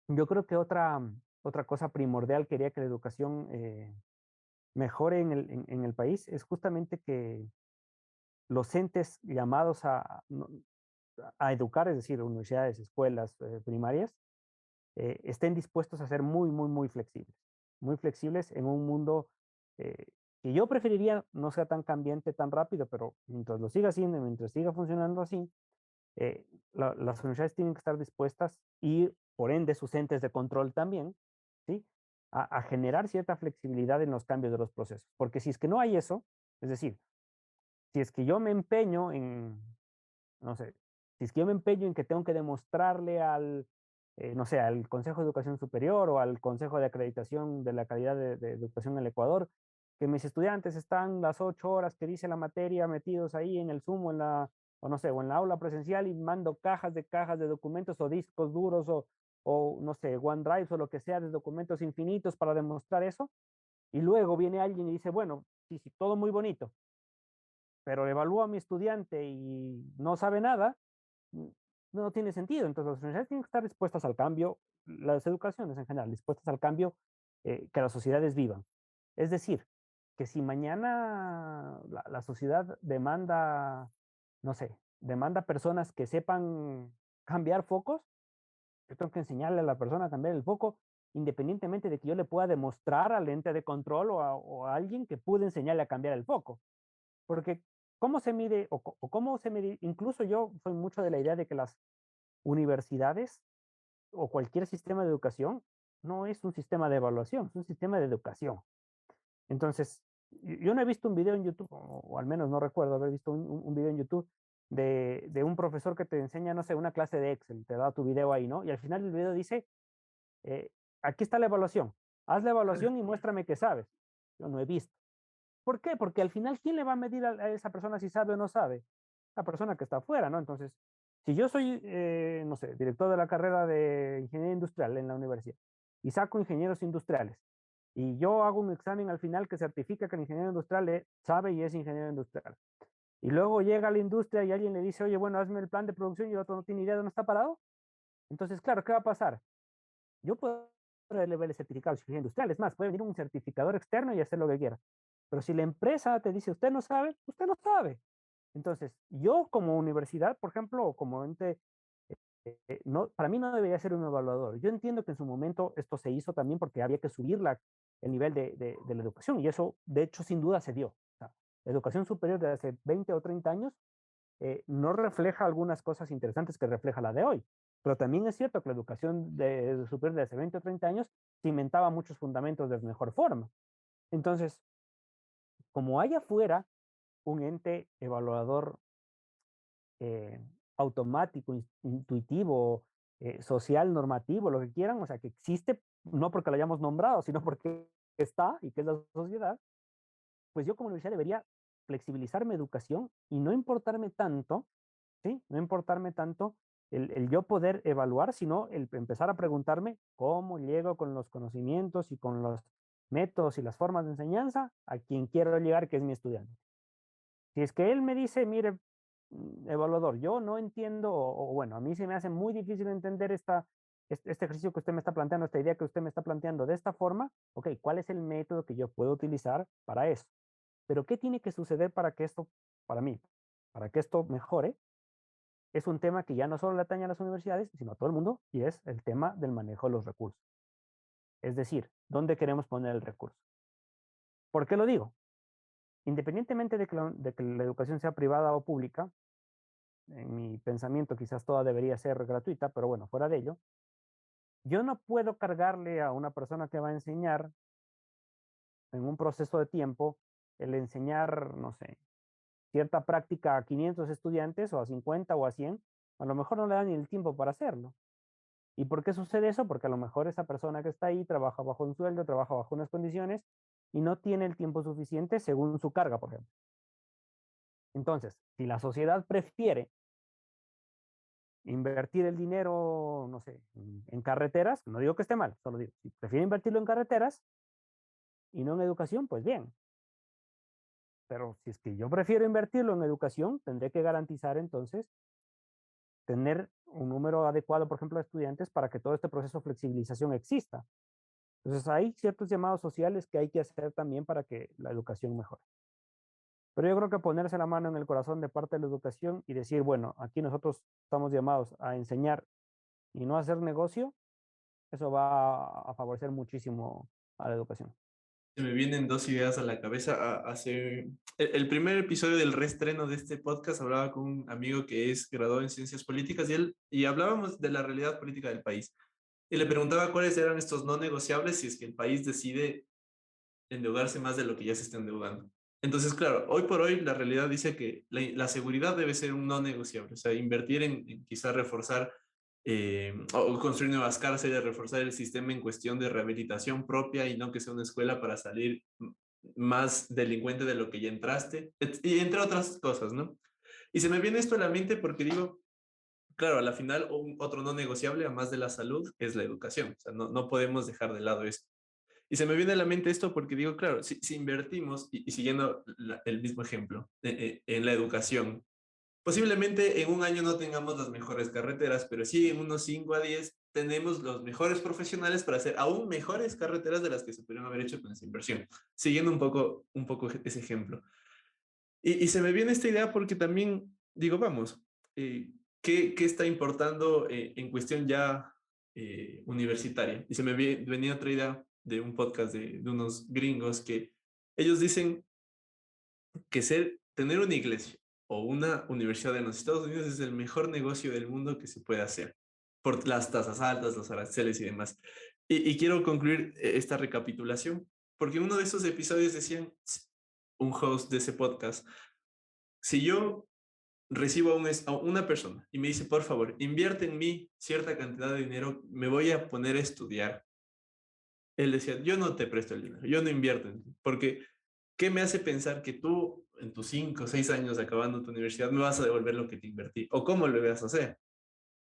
Yo creo que otra cosa primordial que haría que la educación mejore en el país es justamente que los entes llamados a educar, es decir, universidades, escuelas primarias, estén dispuestos a ser muy flexibles en un mundo eh, que yo preferiría no sea tan cambiante, tan rápido, pero mientras lo siga haciendo, mientras siga funcionando así, las universidades tienen que estar dispuestas y, por ende, sus entes de control también, ¿sí? A generar cierta flexibilidad en los cambios de los procesos. Porque si es que no hay eso, es decir, si es que yo me empeño en, no sé, si es que yo me empeño en que tengo que demostrarle no sé, al Consejo de Educación Superior o al Consejo de Acreditación de la Calidad de Educación en el Ecuador, que mis estudiantes están las 8 horas que dice la materia metidos ahí en el Zoom o no sé, o en la aula presencial y mando cajas de documentos o discos duros o no sé, OneDrive o lo que sea de documentos infinitos para demostrar eso. Y luego viene alguien y dice, bueno, sí, sí, todo muy bonito, pero evalúa a mi estudiante y no sabe nada, mm, no tiene sentido. Entonces, las universidades tienen que estar dispuestas al cambio, las educaciones en general, dispuestas al cambio que las sociedades vivan. Es decir, que si mañana la sociedad demanda, no sé, demanda personas que sepan cambiar focos, yo tengo que enseñarle a la persona a cambiar el foco, independientemente de que yo le pueda demostrar al ente de control o a alguien que pude enseñarle a cambiar el foco. Porque, ¿cómo se mide o cómo se mide? Incluso yo soy mucho de la idea de que las universidades o cualquier sistema de educación no es un sistema de evaluación, es un sistema de educación. Entonces, yo no he visto un video en YouTube, o al menos no recuerdo haber visto un video en YouTube de un profesor que te enseña, no sé, una clase de Excel, te da tu video ahí, ¿no? Y al final del video dice, eh, aquí está la evaluación, haz la evaluación y muéstrame que sabes. Yo no he visto. ¿Por qué? Porque al final, ¿quién le va a medir a esa persona si sabe o no sabe? La persona que está afuera, ¿no? Entonces, si yo soy, no sé, director de la carrera de ingeniería industrial en la universidad y saco ingenieros industriales y yo hago un examen al final que certifica que el ingeniero industrial sabe y es ingeniero industrial. Y luego llega a la industria y alguien le dice, oye, bueno, hazme el plan de producción y el otro no tiene idea de dónde está parado. Entonces, claro, ¿qué va a pasar? Yo puedo darle el certificado de ingeniería industrial, es más, puede venir un certificador externo y hacer lo que quiera. Pero si la empresa te dice, usted no sabe, usted no sabe. Entonces, yo como universidad, por ejemplo, o como ente, no, para mí no debería ser un evaluador. Yo entiendo que en su momento esto se hizo también porque había que subir el nivel de la educación y eso, de hecho, sin duda se dio. O sea, la educación superior de hace 20 o 30 años no refleja algunas cosas interesantes que refleja la de hoy. Pero también es cierto que la educación superior de hace 20 o 30 años cimentaba muchos fundamentos de mejor forma. Entonces, como hay afuera un ente evaluador eh, automático, intuitivo, social, normativo, lo que quieran, o sea, que existe, no porque lo hayamos nombrado, sino porque está y que es la sociedad, pues yo como universidad debería flexibilizar mi educación y no importarme tanto, ¿sí? No importarme tanto el yo poder evaluar, sino el empezar a preguntarme cómo llego con los conocimientos y con métodos y las formas de enseñanza a quien quiero llegar, que es mi estudiante. Si es que él me dice, mire, evaluador, yo no entiendo, o bueno, a mí se me hace muy difícil entender este ejercicio que usted me está planteando, esta idea que usted me está planteando de esta forma, ok, ¿cuál es el método que yo puedo utilizar para eso? Pero ¿qué tiene que suceder para que esto, para mí, para que esto mejore? Es un tema que ya no solo le atañe a las universidades, sino a todo el mundo, y es el tema del manejo de los recursos. Es decir, ¿dónde queremos poner el recurso? ¿Por qué lo digo? Independientemente de que la educación sea privada o pública, en mi pensamiento quizás toda debería ser gratuita, pero bueno, fuera de ello, yo no puedo cargarle a una persona que va a enseñar en un proceso de tiempo el enseñar, no sé, cierta práctica a 500 estudiantes o a 50 o a 100, a lo mejor no le dan ni el tiempo para hacerlo. ¿Y por qué sucede eso? Porque a lo mejor esa persona que está ahí trabaja bajo un sueldo, trabaja bajo unas condiciones y no tiene el tiempo suficiente según su carga, por ejemplo. Entonces, si la sociedad prefiere invertir el dinero, no sé, en carreteras, no digo que esté mal, solo digo, si prefiere invertirlo en carreteras y no en educación, pues bien. Pero si es que yo prefiero invertirlo en educación, tendré que garantizar entonces tener un número adecuado, por ejemplo, de estudiantes para que todo este proceso de flexibilización exista. Entonces, hay ciertos llamados sociales que hay que hacer también para que la educación mejore. Pero yo creo que ponerse la mano en el corazón de parte de la educación y decir, bueno, aquí nosotros estamos llamados a enseñar y no a hacer negocio, eso va a favorecer muchísimo a la educación. Se me vienen dos ideas a la cabeza. Hace el primer episodio del reestreno de este podcast hablaba con un amigo que es graduado en ciencias políticas y hablábamos de la realidad política del país. Y le preguntaba cuáles eran estos no negociables si es que el país decide endeudarse más de lo que ya se está endeudando. Entonces, claro, hoy por hoy la realidad dice que la seguridad debe ser un no negociable, o sea, invertir en quizás reforzar o construir nuevas cárceles, reforzar el sistema en cuestión de rehabilitación propia y no que sea una escuela para salir más delincuente de lo que ya entraste, y entre otras cosas, ¿no? Y se me viene esto a la mente porque digo, claro, a la final otro no negociable, a más de la salud, es la educación, o sea, no podemos dejar de lado esto. Y se me viene a la mente esto porque digo, claro, si invertimos, y siguiendo el mismo ejemplo, en la educación, posiblemente en un año no tengamos las mejores carreteras, pero sí en unos 5 a 10 tenemos los mejores profesionales para hacer aún mejores carreteras de las que se pudieron haber hecho con esa inversión. Siguiendo un poco ese ejemplo. Y se me viene esta idea porque también digo, vamos, ¿qué está importando en cuestión ya universitaria? Y se me venía otra idea de un podcast de unos gringos que ellos dicen que tener una iglesia o una universidad en los Estados Unidos es el mejor negocio del mundo que se puede hacer por las tasas altas, los aranceles y demás. Y quiero concluir esta recapitulación porque en uno de esos episodios decían un host de ese podcast, si yo recibo a una persona y me dice, por favor, invierte en mí cierta cantidad de dinero, me voy a poner a estudiar. Él decía, yo no te presto el dinero, yo no invierto en ti, porque ¿qué me hace pensar que tú en tus 5 o 6 años acabando tu universidad me vas a devolver lo que te invertí? ¿O cómo lo vas a hacer?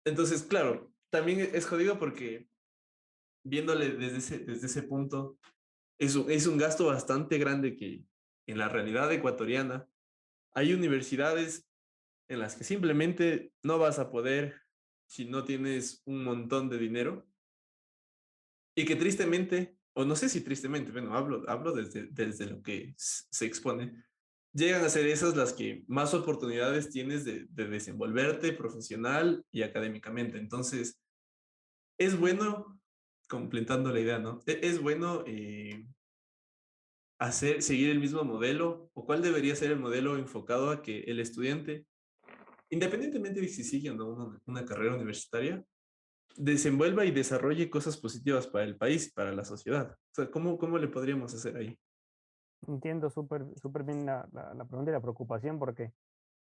Entonces, claro, también es jodido porque viéndole desde ese punto, es un gasto bastante grande que en la realidad ecuatoriana hay universidades en las que simplemente no vas a poder si no tienes un montón de dinero y que tristemente, o no sé si tristemente, bueno, hablo desde lo que se expone, llegan a ser esas las que más oportunidades tienes de desenvolverte profesional y académicamente. Entonces, es bueno, completando la idea, ¿no? Es bueno seguir el mismo modelo, o cuál debería ser el modelo enfocado a que el estudiante, independientemente de si sigue o no una carrera universitaria, desenvuelva y desarrolle cosas positivas para el país, para la sociedad. O sea, ¿cómo le podríamos hacer ahí? Entiendo súper bien la pregunta y la preocupación porque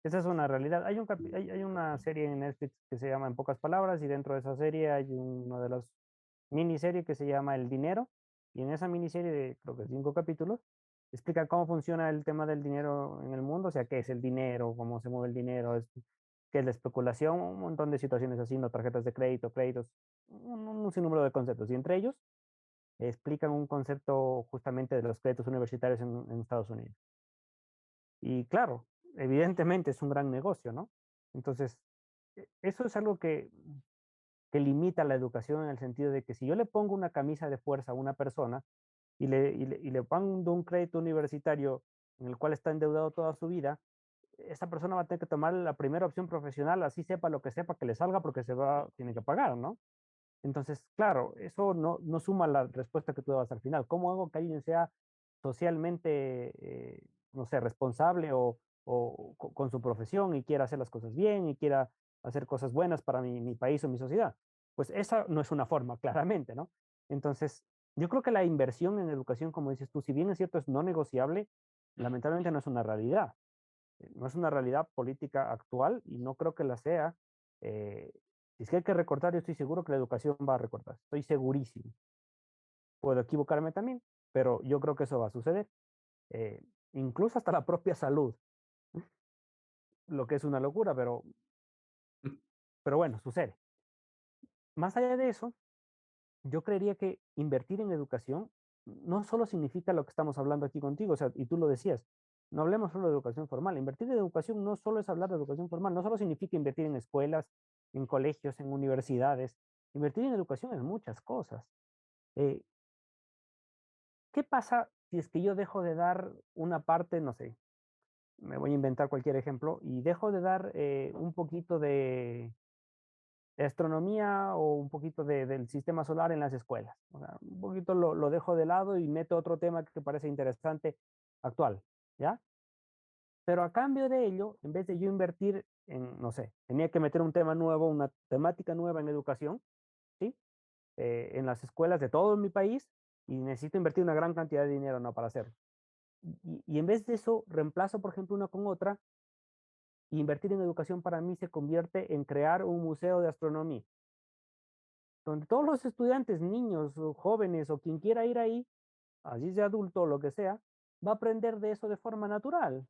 esa es una realidad. Hay una serie en Netflix que se llama En pocas palabras y dentro de esa serie hay una de las miniseries que se llama El Dinero y en esa miniserie de creo que 5 capítulos explica cómo funciona el tema del dinero en el mundo, o sea, qué es el dinero, cómo se mueve el dinero, qué es la especulación, un montón de situaciones así, no tarjetas de crédito, créditos, un sinnúmero de conceptos y entre ellos explican un concepto justamente de los créditos universitarios en Estados Unidos. Y claro, evidentemente es un gran negocio, ¿no? Entonces, eso es algo que limita la educación en el sentido de que si yo le pongo una camisa de fuerza a una persona y le pongo un crédito universitario en el cual está endeudado toda su vida, esa persona va a tener que tomar la primera opción profesional, así sepa lo que sepa que le salga porque tiene que pagar, ¿no? Entonces, claro, eso no suma la respuesta que tú dabas al final. ¿Cómo hago que alguien sea socialmente, no sé, responsable o con su profesión y quiera hacer las cosas bien y quiera hacer cosas buenas para mi país o mi sociedad? Pues esa no es una forma, claramente, ¿no? Entonces, yo creo que la inversión en educación, como dices tú, si bien es cierto, es no negociable, lamentablemente no es una realidad. No es una realidad política actual y no creo que la sea. Eh, si es que hay que recortar, yo estoy seguro que la educación va a recortar. Estoy segurísimo. Puedo equivocarme también, pero yo creo que eso va a suceder. Eh, Incluso hasta la propia salud, lo que es una locura, pero bueno, sucede. Más allá de eso, yo creería que invertir en educación no solo significa lo que estamos hablando aquí contigo, o sea, y tú lo decías, no hablemos solo de educación formal. Invertir en educación no solo es hablar de educación formal, no solo significa invertir en escuelas, en colegios, en universidades. Invertir en educación es muchas cosas. Eh, ¿Qué pasa si es que yo dejo de dar una parte, no sé, me voy a inventar cualquier ejemplo, y dejo de dar un poquito de astronomía o un poquito del sistema solar en las escuelas? O sea, un poquito lo dejo de lado y meto otro tema que parece interesante actual, ¿ya? Pero a cambio de ello, en vez de yo invertir en, no sé, tenía que meter un tema nuevo, una temática nueva en educación, ¿sí? En las escuelas de todo mi país y necesito invertir una gran cantidad de dinero, ¿no? Para hacerlo. Y en vez de eso, reemplazo, por ejemplo, una con otra. Y invertir en educación para mí se convierte en crear un museo de astronomía, donde todos los estudiantes, niños o jóvenes o quien quiera ir ahí, así sea adulto o lo que sea, va a aprender de eso de forma natural,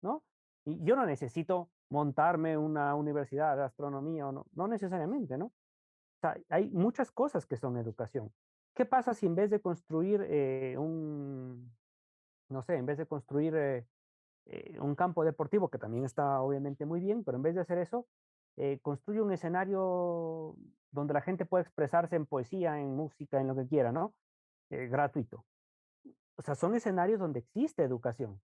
¿no? Y yo no necesito montarme una universidad de astronomía o no, no necesariamente, ¿no? O sea, hay muchas cosas que son educación. ¿Qué pasa si en vez de construir no sé, en vez de construir un campo deportivo, que también está obviamente muy bien, pero en vez de hacer eso, construye un escenario donde la gente pueda expresarse en poesía, en música, en lo que quiera, ¿no? Gratuito. O sea, son escenarios donde existe educación.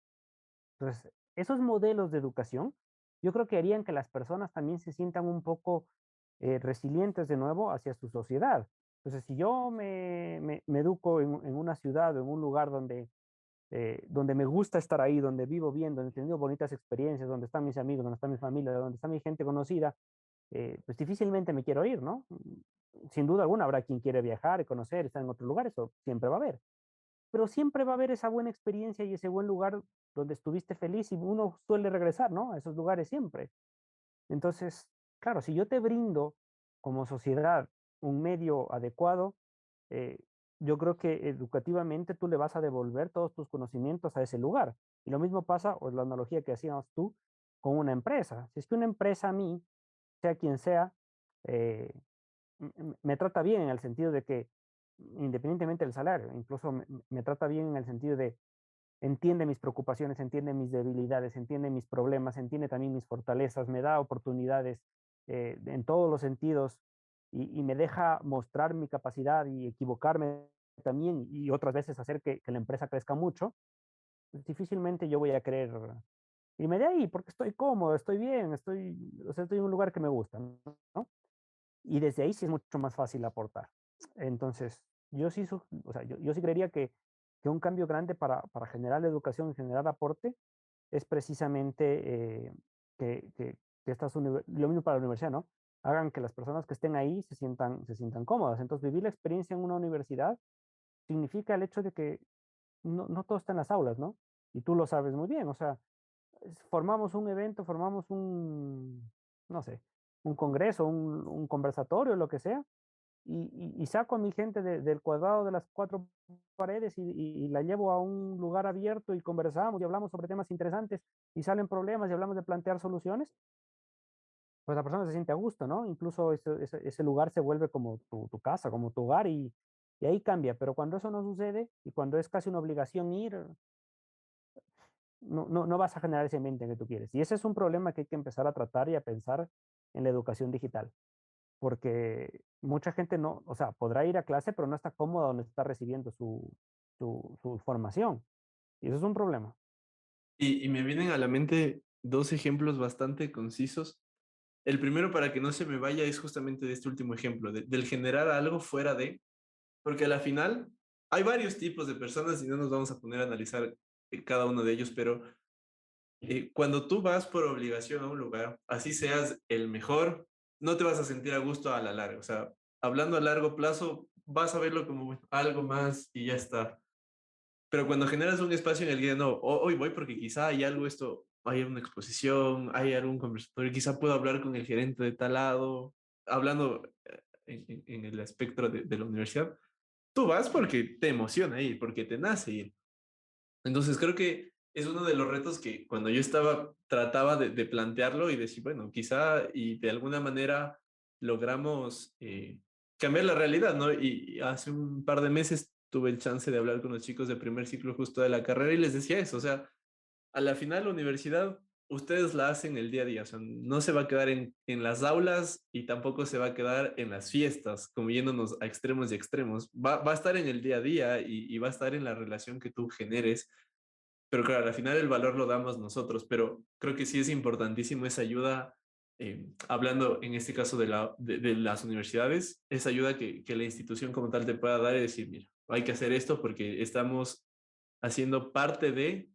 Entonces, esos modelos de educación, yo creo que harían que las personas también se sientan un poco resilientes de nuevo hacia su sociedad. Entonces, si yo me educo en una ciudad o en un lugar donde me gusta estar ahí, donde vivo bien, donde he tenido bonitas experiencias, donde están mis amigos, donde está mi familia, donde está mi gente conocida, pues difícilmente me quiero ir, ¿no? Sin duda alguna habrá quien quiere viajar y conocer, estar en otro lugar, eso siempre va a haber. Pero siempre va a haber esa buena experiencia y ese buen lugar donde estuviste feliz y uno suele regresar, ¿no? A esos lugares siempre. Entonces, claro, si yo te brindo como sociedad un medio adecuado, eh, yo creo que educativamente tú le vas a devolver todos tus conocimientos a ese lugar. Y lo mismo pasa, o es la analogía que hacíamos tú, con una empresa. Si es que una empresa a mí, sea quien sea, eh, me trata bien en el sentido de que, independientemente del salario, incluso me trata bien en el sentido de entiende mis preocupaciones, entiende mis debilidades, entiende mis problemas, entiende también mis fortalezas, me da oportunidades en todos los sentidos y me deja mostrar mi capacidad y equivocarme también y otras veces hacer que la empresa crezca mucho, pues difícilmente yo voy a querer irme de ahí porque estoy cómodo, estoy bien, o sea, estoy en un lugar que me gusta, ¿no? Y desde ahí sí es mucho más fácil aportar. Entonces, o sea, yo sí creería que un cambio grande para generar educación, generar aporte, es precisamente que lo mismo para la universidad, ¿no? Hagan que las personas que estén ahí se sientan cómodas. Entonces, vivir la experiencia en una universidad significa el hecho de que no todo está en las aulas, ¿no? Y tú lo sabes muy bien, o sea, formamos un evento, formamos no sé, un congreso, un conversatorio, lo que sea, y saco a mi gente del cuadrado de las cuatro paredes y la llevo a un lugar abierto y conversamos y hablamos sobre temas interesantes y salen problemas y hablamos de plantear soluciones, pues la persona se siente a gusto, ¿no? Incluso ese lugar se vuelve como tu casa, como tu hogar Y ahí cambia, pero cuando eso no sucede y cuando es casi una obligación ir, no vas a generar ese ambiente que tú quieres. Y ese es un problema que hay que empezar a tratar y a pensar en la educación digital, porque mucha gente no, o sea, podrá ir a clase, pero no está cómoda donde está recibiendo su formación. Y eso es un problema. Y me vienen a la mente dos ejemplos bastante concisos. El primero, para que no se me vaya, es justamente de este último ejemplo, del generar algo fuera de, porque a la final hay varios tipos de personas y no nos vamos a poner a analizar cada uno de ellos, pero cuando tú vas por obligación a un lugar, así seas el mejor, no te vas a sentir a gusto a la larga. O sea, hablando a largo plazo, vas a verlo como bueno, algo más y ya está. Pero cuando generas un espacio en el que no, hoy voy porque quizá hay algo, esto, hay una exposición, hay algún conversatorio, quizá puedo hablar con el gerente de tal lado, hablando en el espectro de la universidad, tú vas porque te emociona ir, porque te nace ir. Entonces creo que es uno de los retos que cuando yo estaba, trataba de plantearlo y decir, bueno, quizá y de alguna manera logramos cambiar la realidad, ¿no? Y hace un par de meses tuve el chance de hablar con los chicos de primer ciclo justo de la carrera y les decía eso, o sea, a la final la universidad, ustedes la hacen el día a día, o sea, no se va a quedar en las aulas y tampoco se va a quedar en las fiestas, como yéndonos a extremos y extremos, va a estar en el día a día y va a estar en la relación que tú generes, pero claro, al final el valor lo damos nosotros, pero creo que sí es importantísimo esa ayuda, hablando en este caso de las universidades, esa ayuda que la institución como tal te pueda dar y decir, mira, hay que hacer esto porque estamos haciendo parte de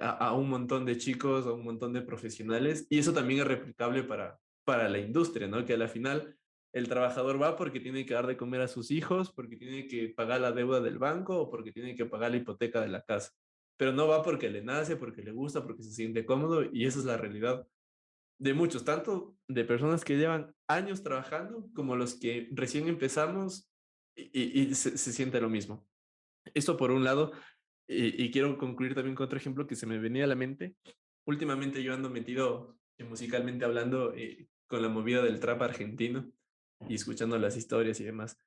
a un montón de chicos, a un montón de profesionales, y eso también es replicable para la industria, ¿no? Que a la final el trabajador va porque tiene que dar de comer a sus hijos, porque tiene que pagar la deuda del banco o porque tiene que pagar la hipoteca de la casa, pero no va porque le nace, porque le gusta, porque se siente cómodo, y esa es la realidad de muchos, tanto de personas que llevan años trabajando como los que recién empezamos y se siente lo mismo. Esto por un lado, y quiero concluir también con otro ejemplo que se me venía a la mente. Últimamente yo ando metido musicalmente hablando con la movida del trap argentino y escuchando las historias y demás.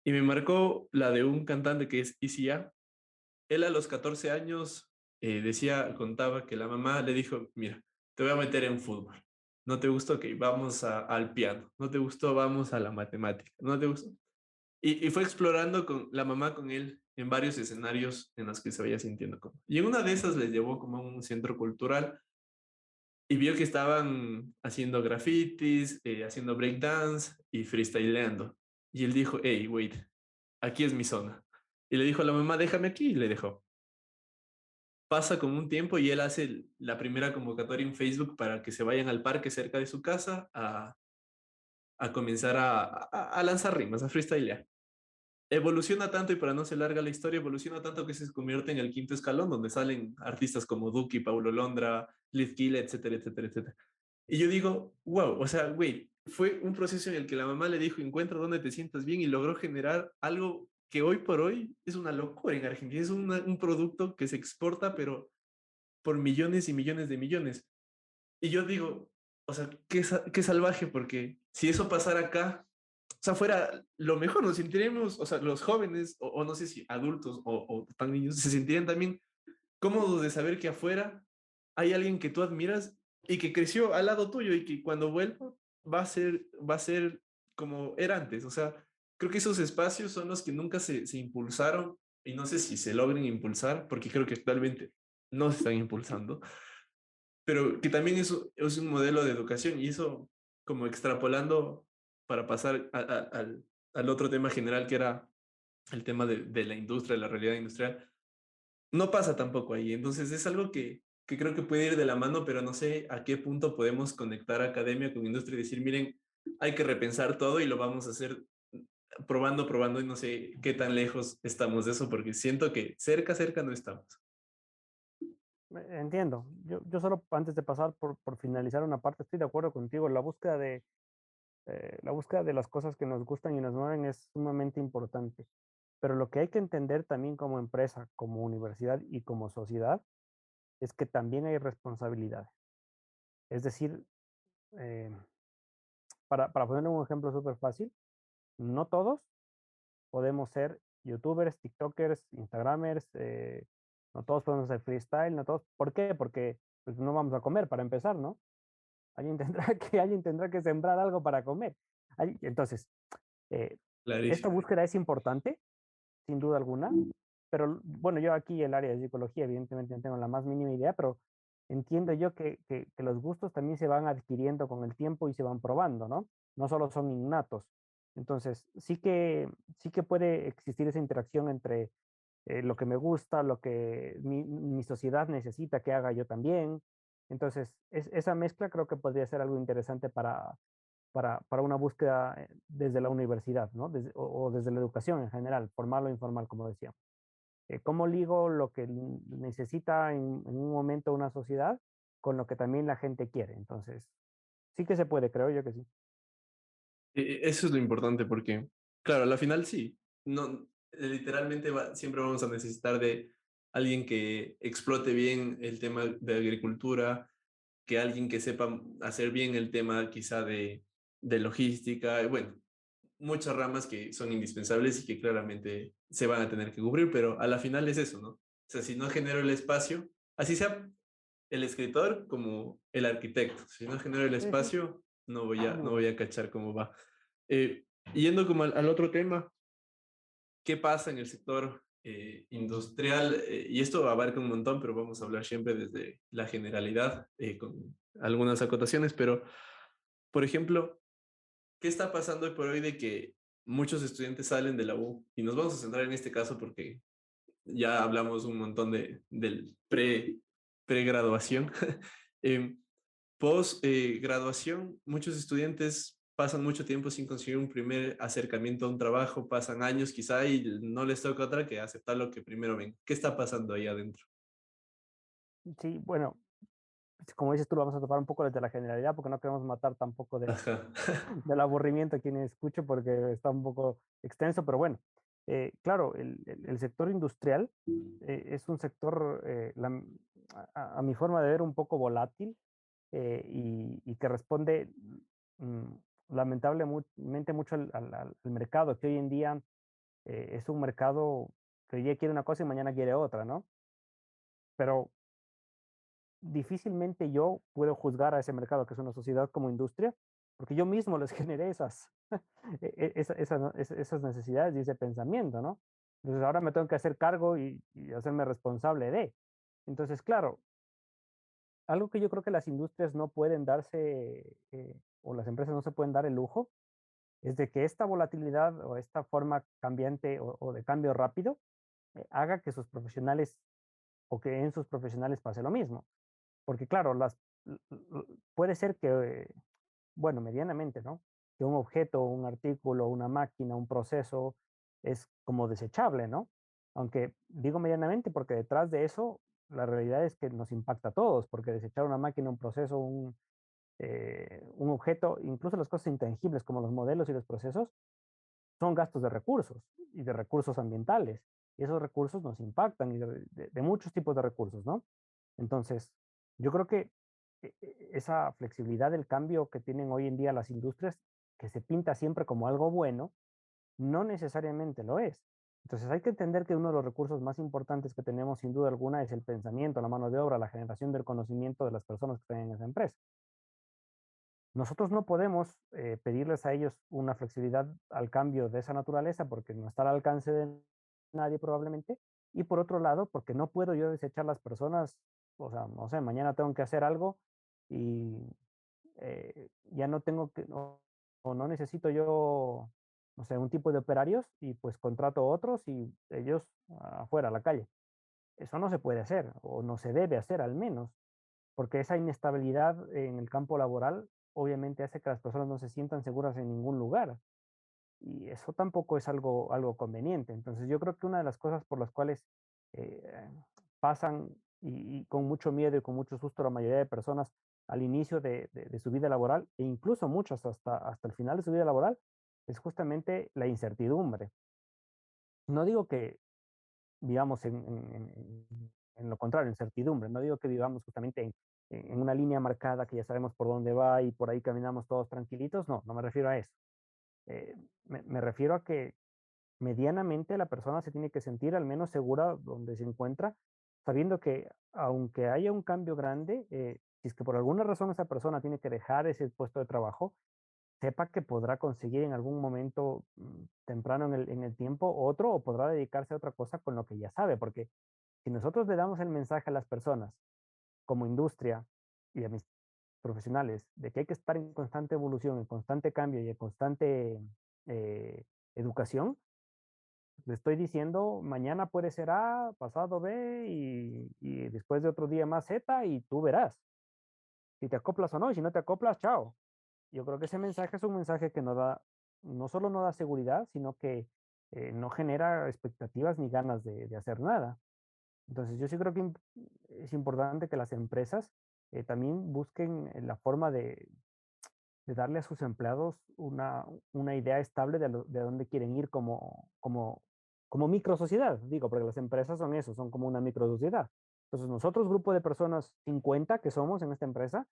Y me marcó la de un cantante que es Easy A. Él a los 14 años contaba que la mamá le dijo, mira, te voy a meter en fútbol. ¿No te gustó? Ok, vamos al piano. ¿No te gustó? Vamos a la matemática. ¿No te gustó? Y fue explorando con la mamá con él en varios escenarios en los que se vaya sintiendo cómodo. Y en una de esas les llevó como a un centro cultural y vio que estaban haciendo grafitis, haciendo breakdance y freestyleando. Y él dijo, hey, wait, aquí es mi zona. Y le dijo a la mamá, déjame aquí, y le dejó. Pasa como un tiempo y él hace la primera convocatoria en Facebook para que se vayan al parque cerca de su casa a comenzar a lanzar rimas, a freestylear. Evoluciona tanto y para no ser larga la historia, evoluciona tanto que se convierte en el quinto escalón donde salen artistas como Duki, Paulo Londra, Liz Gill, etcétera, etcétera, etcétera. Y yo digo, wow, o sea, güey, fue un proceso en el que la mamá le dijo, encuentra donde te sientas bien y logró generar algo que hoy por hoy es una locura en Argentina. Es un producto que se exporta, pero por millones y millones de millones. Y yo digo, o sea, qué salvaje, porque si eso pasara acá, o sea, fuera lo mejor, nos sentiremos, o sea, los jóvenes, o no sé si adultos o tan niños, se sentirían también cómodos de saber que afuera hay alguien que tú admiras y que creció al lado tuyo y que cuando vuelva va a ser como era antes. O sea, creo que esos espacios son los que nunca se impulsaron y no sé si se logren impulsar, porque creo que actualmente no se están impulsando, pero que también es un modelo de educación y eso como extrapolando para pasar al otro tema general que era el tema de la industria, de la realidad industrial, no pasa tampoco ahí. Entonces es algo que creo que puede ir de la mano, pero no sé a qué punto podemos conectar academia con industria y decir, miren, hay que repensar todo y lo vamos a hacer probando, probando y no sé qué tan lejos estamos de eso, porque siento que cerca no estamos. Entiendo. Yo solo antes de pasar por finalizar una parte, estoy de acuerdo contigo. La búsqueda de las cosas que nos gustan y nos mueven es sumamente importante. Pero lo que hay que entender también como empresa, como universidad y como sociedad es que también hay responsabilidades. Es decir, eh, para poner un ejemplo súper fácil, no todos podemos ser youtubers, tiktokers, instagramers, no todos podemos hacer freestyle, no todos. ¿Por qué? Porque pues, no vamos a comer para empezar, ¿no? Alguien tendrá que sembrar algo para comer. Entonces, eh, esta Clarísimo. búsqueda es importante, sin duda alguna, pero bueno, yo aquí el área de psicología, evidentemente no tengo la más mínima idea, pero entiendo yo que los gustos también se van adquiriendo con el tiempo y se van probando, ¿no? No solo son innatos. Entonces, sí que puede existir esa interacción entre lo que me gusta, lo que mi sociedad necesita que haga yo también. Entonces, esa mezcla creo que podría ser algo interesante para una búsqueda desde la universidad, ¿no? O desde la educación en general, formal o informal, como decía. ¿Cómo ligo lo que necesita en un momento una sociedad con lo que también la gente quiere? Entonces, sí que se puede, creo yo que sí. Eso es lo importante porque, claro, a la final sí, no, literalmente siempre vamos a necesitar de alguien que explote bien el tema de agricultura, que alguien que sepa hacer bien el tema quizá de logística, y bueno, muchas ramas que son indispensables y que claramente se van a tener que cubrir, pero a la final es eso, ¿no? O sea, si no genero el espacio, así sea el escritor como el arquitecto, si no genero el Sí, sí, espacio, no no, voy a cachar cómo va. Yendo como al otro tema, ¿qué pasa en el sector industrial? Y esto abarca un montón, pero vamos a hablar siempre desde la generalidad, con algunas acotaciones, pero, por ejemplo, ¿qué está pasando hoy por hoy de que muchos estudiantes salen de la U? Y nos vamos a centrar en este caso porque ya hablamos un montón del pregraduación. eh, Post graduación, muchos estudiantes pasan mucho tiempo sin conseguir un primer acercamiento a un trabajo, pasan años quizá y no les toca otra que aceptar lo que primero ven. ¿Qué está pasando ahí adentro? sí, bueno, pues, como dices tú, lo vamos a topar un poco desde la generalidad porque no queremos matar tampoco Ajá. del aburrimiento a quien escuche porque está un poco extenso, pero bueno, claro, el sector industrial es un sector, a mi forma de ver, un poco volátil y que responde mm, lamentablemente mucho al mercado, que hoy en día es un mercado que hoy día quiere una cosa y mañana quiere otra, ¿no? Pero difícilmente yo puedo juzgar a ese mercado, que es una sociedad como industria, porque yo mismo les generé esas necesidades y ese pensamiento, ¿no? Entonces ahora me tengo que hacer cargo y hacerme responsable de. Entonces, claro, algo que yo creo que las industrias no pueden darse, o las empresas no se pueden dar el lujo, es de que esta volatilidad o esta forma cambiante o de cambio rápido haga que sus profesionales o que en sus profesionales pase lo mismo. Porque claro, puede ser que, bueno, medianamente, ¿no? Que un objeto, un artículo, una máquina, un proceso es como desechable, ¿no? Aunque digo medianamente porque detrás de eso la realidad es que nos impacta a todos, porque desechar una máquina, un proceso, un objeto, incluso las cosas intangibles como los modelos y los procesos, son gastos de recursos y de recursos ambientales. Y esos recursos nos impactan y de muchos tipos de recursos, ¿no? Entonces, yo creo que esa flexibilidad del cambio que tienen hoy en día las industrias, que se pinta siempre como algo bueno, no necesariamente lo es. Entonces hay que entender que uno de los recursos más importantes que tenemos sin duda alguna es el pensamiento, la mano de obra, la generación del conocimiento de las personas que están en esa empresa. Nosotros no podemos pedirles a ellos una flexibilidad al cambio de esa naturaleza porque no está al alcance de nadie probablemente. Y por otro lado, porque no puedo yo desechar las personas, o sea, no sé, mañana tengo que hacer algo y ya no tengo que, o no necesito yo, no sé, un tipo de operarios y pues contrato otros y ellos afuera, a la calle. Eso no se puede hacer o no se debe hacer al menos porque esa inestabilidad en el campo laboral obviamente hace que las personas no se sientan seguras en ningún lugar y eso tampoco es algo conveniente. Entonces yo creo que una de las cosas por las cuales eh, pasan y con mucho miedo y con mucho susto la mayoría de personas al inicio de su vida laboral e incluso muchos hasta el final de su vida laboral es justamente la incertidumbre. No digo que vivamos en lo contrario, incertidumbre. No digo que vivamos justamente en una línea marcada que ya sabemos por dónde va y por ahí caminamos todos tranquilitos. No, no me refiero a eso. Me refiero a que medianamente la persona se tiene que sentir al menos segura donde se encuentra, sabiendo que aunque haya un cambio grande, si es que por alguna razón esa persona tiene que dejar ese puesto de trabajo, sepa que podrá conseguir en algún momento temprano en el tiempo otro o podrá dedicarse a otra cosa con lo que ya sabe, porque si nosotros le damos el mensaje a las personas como industria y a mis profesionales de que hay que estar en constante evolución, en constante cambio y en constante eh, educación, le estoy diciendo, mañana puede ser A, pasado B y después de otro día más Z y tú verás si te acoplas o no, y si no te acoplas, chao. Yo creo que ese mensaje es un mensaje que no da, no solo no da seguridad, sino que no genera expectativas ni ganas de hacer nada. Entonces, yo sí creo que es importante que las empresas también busquen la forma de darle a sus empleados una idea estable de dónde quieren ir como micro sociedad, digo, porque las empresas son eso, son como una micro sociedad. Entonces, nosotros, grupo de personas 50 que somos en esta empresa,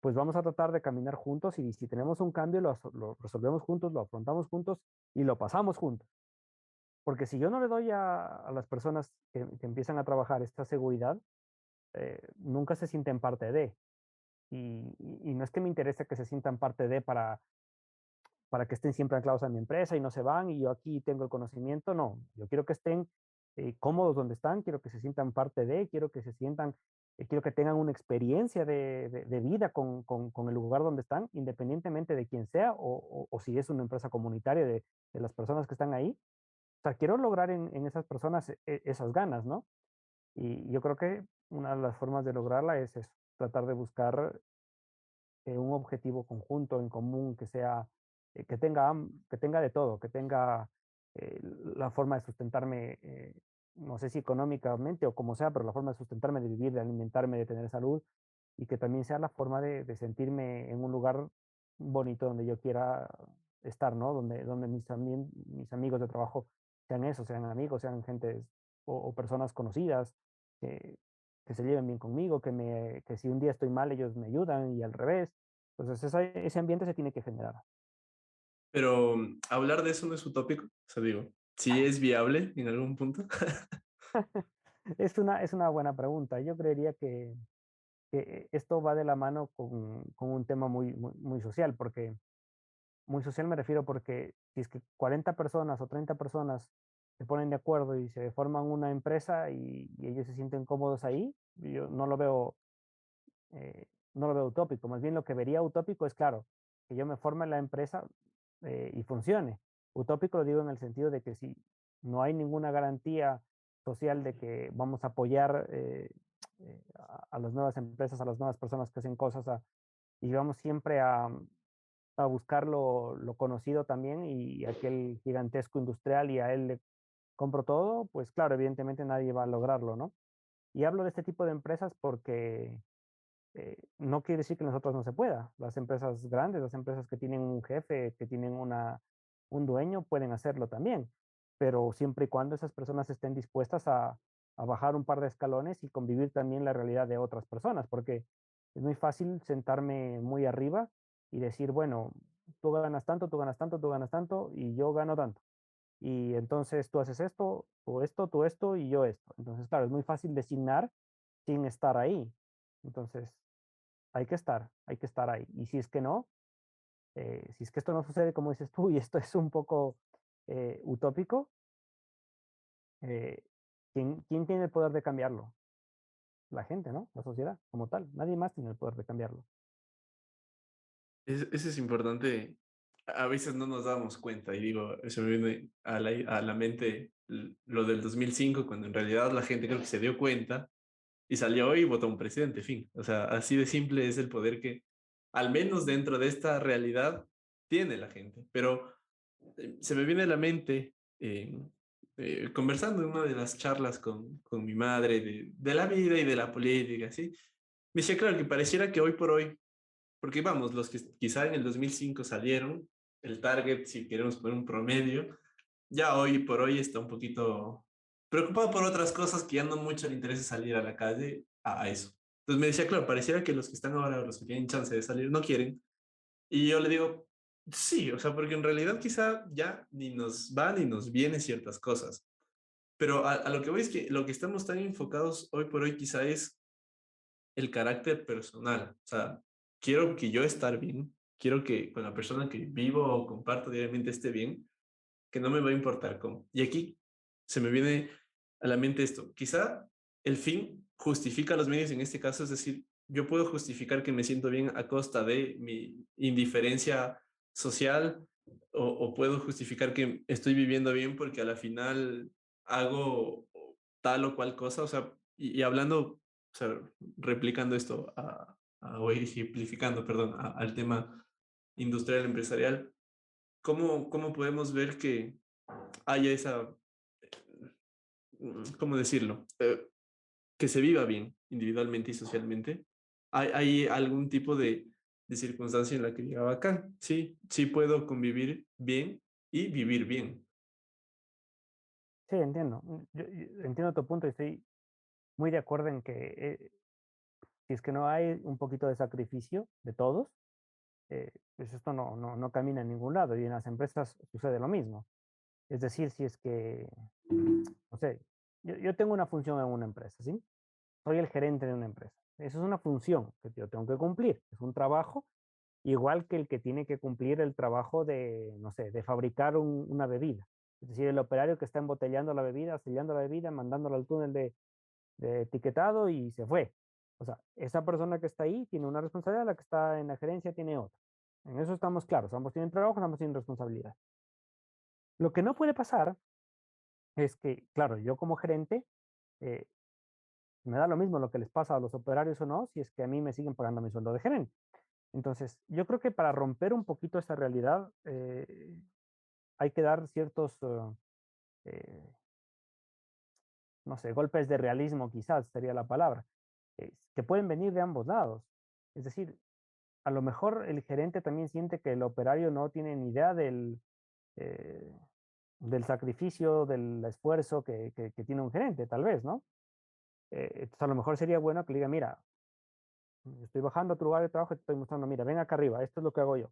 pues vamos a tratar de caminar juntos y si tenemos un cambio, lo resolvemos juntos, lo afrontamos juntos y lo pasamos juntos. Porque si yo no le doy a las personas que empiezan a trabajar esta seguridad, nunca se sienten parte de. Y no es que me interese que se sientan parte de para que estén siempre anclados a mi empresa y no se van y yo aquí tengo el conocimiento, no, yo quiero que estén cómodos donde están, quiero que se sientan parte de, quiero que se sientan, quiero que tengan una experiencia de vida con el lugar donde están, independientemente de quién sea o si es una empresa comunitaria de las personas que están ahí. O sea, quiero lograr en esas personas esas ganas, ¿no? Y yo creo que una de las formas de lograrla es eso, tratar de buscar un objetivo conjunto, en común, que sea, que tenga de todo, que tenga la forma de sustentarme, no sé si económicamente o como sea, pero la forma de sustentarme, de vivir, de alimentarme, de tener salud, y que también sea la forma de sentirme en un lugar bonito donde yo quiera estar, ¿no? Donde mis amigos de trabajo sean eso, sean amigos, sean gente o personas conocidas, que, que se lleven bien conmigo, que si un día estoy mal, ellos me ayudan y al revés. Entonces, ese ambiente se tiene que generar. Pero hablar de eso no es utópico, o sea, digo, sí es viable en algún punto. Es una buena pregunta. Yo creería que esto va de la mano con un tema muy social, porque muy social me refiero porque si es que 40 personas o 30 personas se ponen de acuerdo y se forman una empresa y ellos se sienten cómodos ahí, yo no lo veo utópico. Más bien lo que vería utópico es, claro, que yo me forme la empresa y funcione. Utópico lo digo en el sentido de que si no hay ninguna garantía social de que vamos a apoyar a las nuevas empresas, a las nuevas personas que hacen cosas, y vamos siempre a buscar lo conocido también y aquel gigantesco industrial y a él le compro todo, pues claro, evidentemente nadie va a lograrlo, ¿no? Y hablo de este tipo de empresas porque no quiere decir que nosotros no se pueda. Las empresas grandes, las empresas que tienen un jefe, que tienen un dueño, pueden hacerlo también, pero siempre y cuando esas personas estén dispuestas a bajar un par de escalones y convivir también la realidad de otras personas, porque es muy fácil sentarme muy arriba y decir, bueno, tú ganas tanto, tú ganas tanto, tú ganas tanto y yo gano tanto. Y entonces tú haces esto, tú esto y yo esto. Entonces, claro, es muy fácil designar sin estar ahí. Entonces, hay que estar ahí. Y si es que no, si es que esto no sucede como dices tú y esto es un poco utópico, eh, ¿quién tiene el poder de cambiarlo? La gente, ¿no? La sociedad como tal. Nadie más tiene el poder de cambiarlo. Eso es importante. A veces no nos damos cuenta y digo, se me viene a la mente lo del 2005 cuando en realidad la gente creo que se dio cuenta y salió y votó un presidente, fin. O sea, así de simple es el poder que, al menos dentro de esta realidad, tiene la gente. Pero se me viene a la mente, conversando en una de las charlas con mi madre de la vida y de la política, ¿sí? Me decía, claro, que pareciera que hoy por hoy, porque vamos, los que quizá en el 2005 salieron, el target, si queremos poner un promedio, ya hoy por hoy está un poquito preocupado por otras cosas que ya no mucho le interesa salir a la calle a eso. Entonces me decía, claro, pareciera que los que están ahora, los que tienen chance de salir, no quieren. Y yo le digo, Sí, o sea, porque en realidad quizá ya ni nos va ni nos viene ciertas cosas. Pero a lo que voy es que lo que estamos tan enfocados hoy por hoy quizá es el carácter personal. O sea, quiero que yo estar bien, quiero que con la persona que vivo o comparto diariamente esté bien, que no me va a importar cómo. Y aquí se me viene a la mente esto. Quizá el fin justifica los medios en este caso, es decir, yo puedo justificar que me siento bien a costa de mi indiferencia social o puedo justificar que estoy viviendo bien porque a la final hago tal o cual cosa, o sea, y hablando, o sea, replicando esto o ejemplificando, perdón, al tema industrial empresarial, ¿cómo podemos ver que haya esa, ¿cómo decirlo? Que se viva bien individualmente y socialmente. Hay algún tipo de circunstancia en la que llegaba acá. Sí, sí puedo convivir bien y vivir bien. Sí, entiendo. Yo entiendo tu punto y estoy muy de acuerdo en que si es que no hay un poquito de sacrificio de todos, pues esto no camina a ningún lado y en las empresas sucede lo mismo. Es decir, si es que, no sé, yo tengo una función en una empresa, ¿sí? Soy el gerente de una empresa. Eso es una función que yo tengo que cumplir. Es un trabajo igual que el que tiene que cumplir el trabajo de, no sé, de fabricar una bebida. Es decir, el operario que está embotellando la bebida, sellando la bebida, mandándola al túnel de etiquetado y se fue. O sea, esa persona que está ahí tiene una responsabilidad, la que está en la gerencia tiene otra. En eso estamos claros. Ambos tienen trabajo, ambos tienen responsabilidad. Lo que no puede pasar es que, claro, yo como gerente, eh, me da lo mismo lo que les pasa a los operarios o no, si es que a mí me siguen pagando mi sueldo de gerente. Entonces, yo creo que para romper un poquito esa realidad, hay que dar ciertos, eh, no sé, golpes de realismo quizás sería la palabra, que pueden venir de ambos lados. Es decir, a lo mejor el gerente también siente que el operario no tiene ni idea eh, del sacrificio, del esfuerzo que tiene un gerente, tal vez, ¿no? Entonces, a lo mejor sería bueno que le diga, mira, estoy bajando a tu lugar de trabajo y te estoy mostrando, mira, ven acá arriba, esto es lo que hago yo,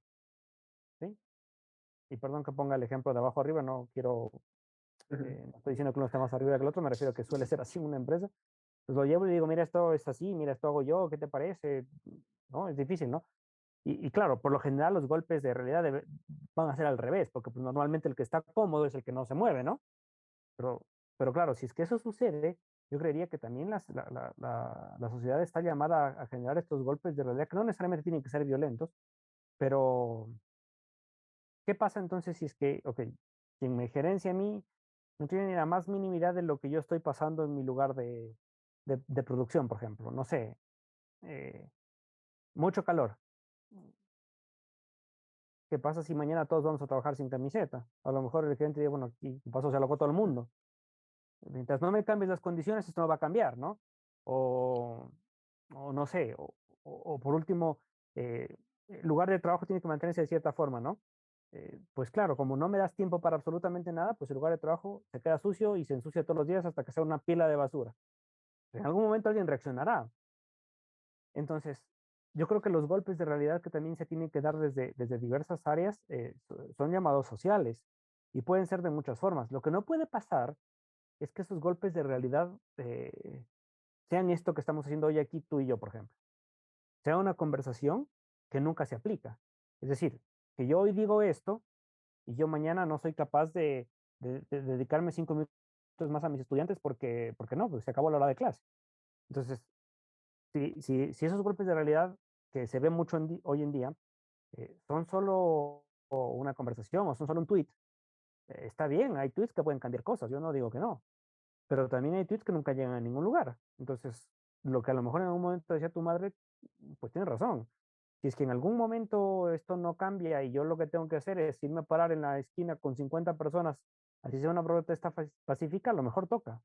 ¿sí? Y perdón que ponga el ejemplo de abajo arriba, no quiero, no estoy diciendo que uno esté más arriba que el otro, me refiero a que suele ser así en una empresa. Pues lo llevo y digo, mira, esto es así, mira, esto hago yo, ¿qué te parece? ¿No? Es difícil, ¿no? Y claro, por lo general los golpes de realidad van a ser al revés, porque pues, normalmente el que está cómodo es el que no se mueve, ¿no? Pero, pero claro, si es que eso sucede, yo creería que también la sociedad está llamada a generar estos golpes de realidad, que no necesariamente tienen que ser violentos, pero ¿qué pasa entonces si es que, ok, quien me gerencia a mí no tiene ni la más mínima idea de lo que yo estoy pasando en mi lugar de producción, por ejemplo? No sé, eh, mucho calor. ¿Qué pasa si mañana todos vamos a trabajar sin camiseta? A lo mejor el gerente dice, bueno, ¿y qué pasó? Se alocó todo el mundo. Mientras no me cambies las condiciones, esto no va a cambiar, ¿no? O, o no sé, o por último, el lugar de trabajo tiene que mantenerse de cierta forma, ¿no? Pues claro, como no me das tiempo para absolutamente nada, pues el lugar de trabajo se queda sucio y se ensucia todos los días hasta que sea una pila de basura. En algún momento alguien reaccionará. Entonces, yo creo que los golpes de realidad que también se tienen que dar desde diversas áreas son llamados sociales y pueden ser de muchas formas. Lo que no puede pasar es que esos golpes de realidad sean esto que estamos haciendo hoy aquí tú y yo, por ejemplo. Sea una conversación que nunca se aplica. Es decir, que yo hoy digo esto y yo mañana no soy capaz de dedicarme 5 minutos más a mis estudiantes porque no, porque se acabó la hora de clase. Entonces, si esos golpes de realidad que se ven mucho hoy en día son solo una conversación o son solo un tweet, está bien, hay tweets que pueden cambiar cosas, yo no digo que no, pero también hay tweets que nunca llegan a ningún lugar. Entonces, lo que a lo mejor en algún momento decía tu madre, pues tienes razón. Si es que en algún momento esto no cambia y yo lo que tengo que hacer es irme a parar en la esquina con 50 personas, así sea una protesta pacífica, a lo mejor toca.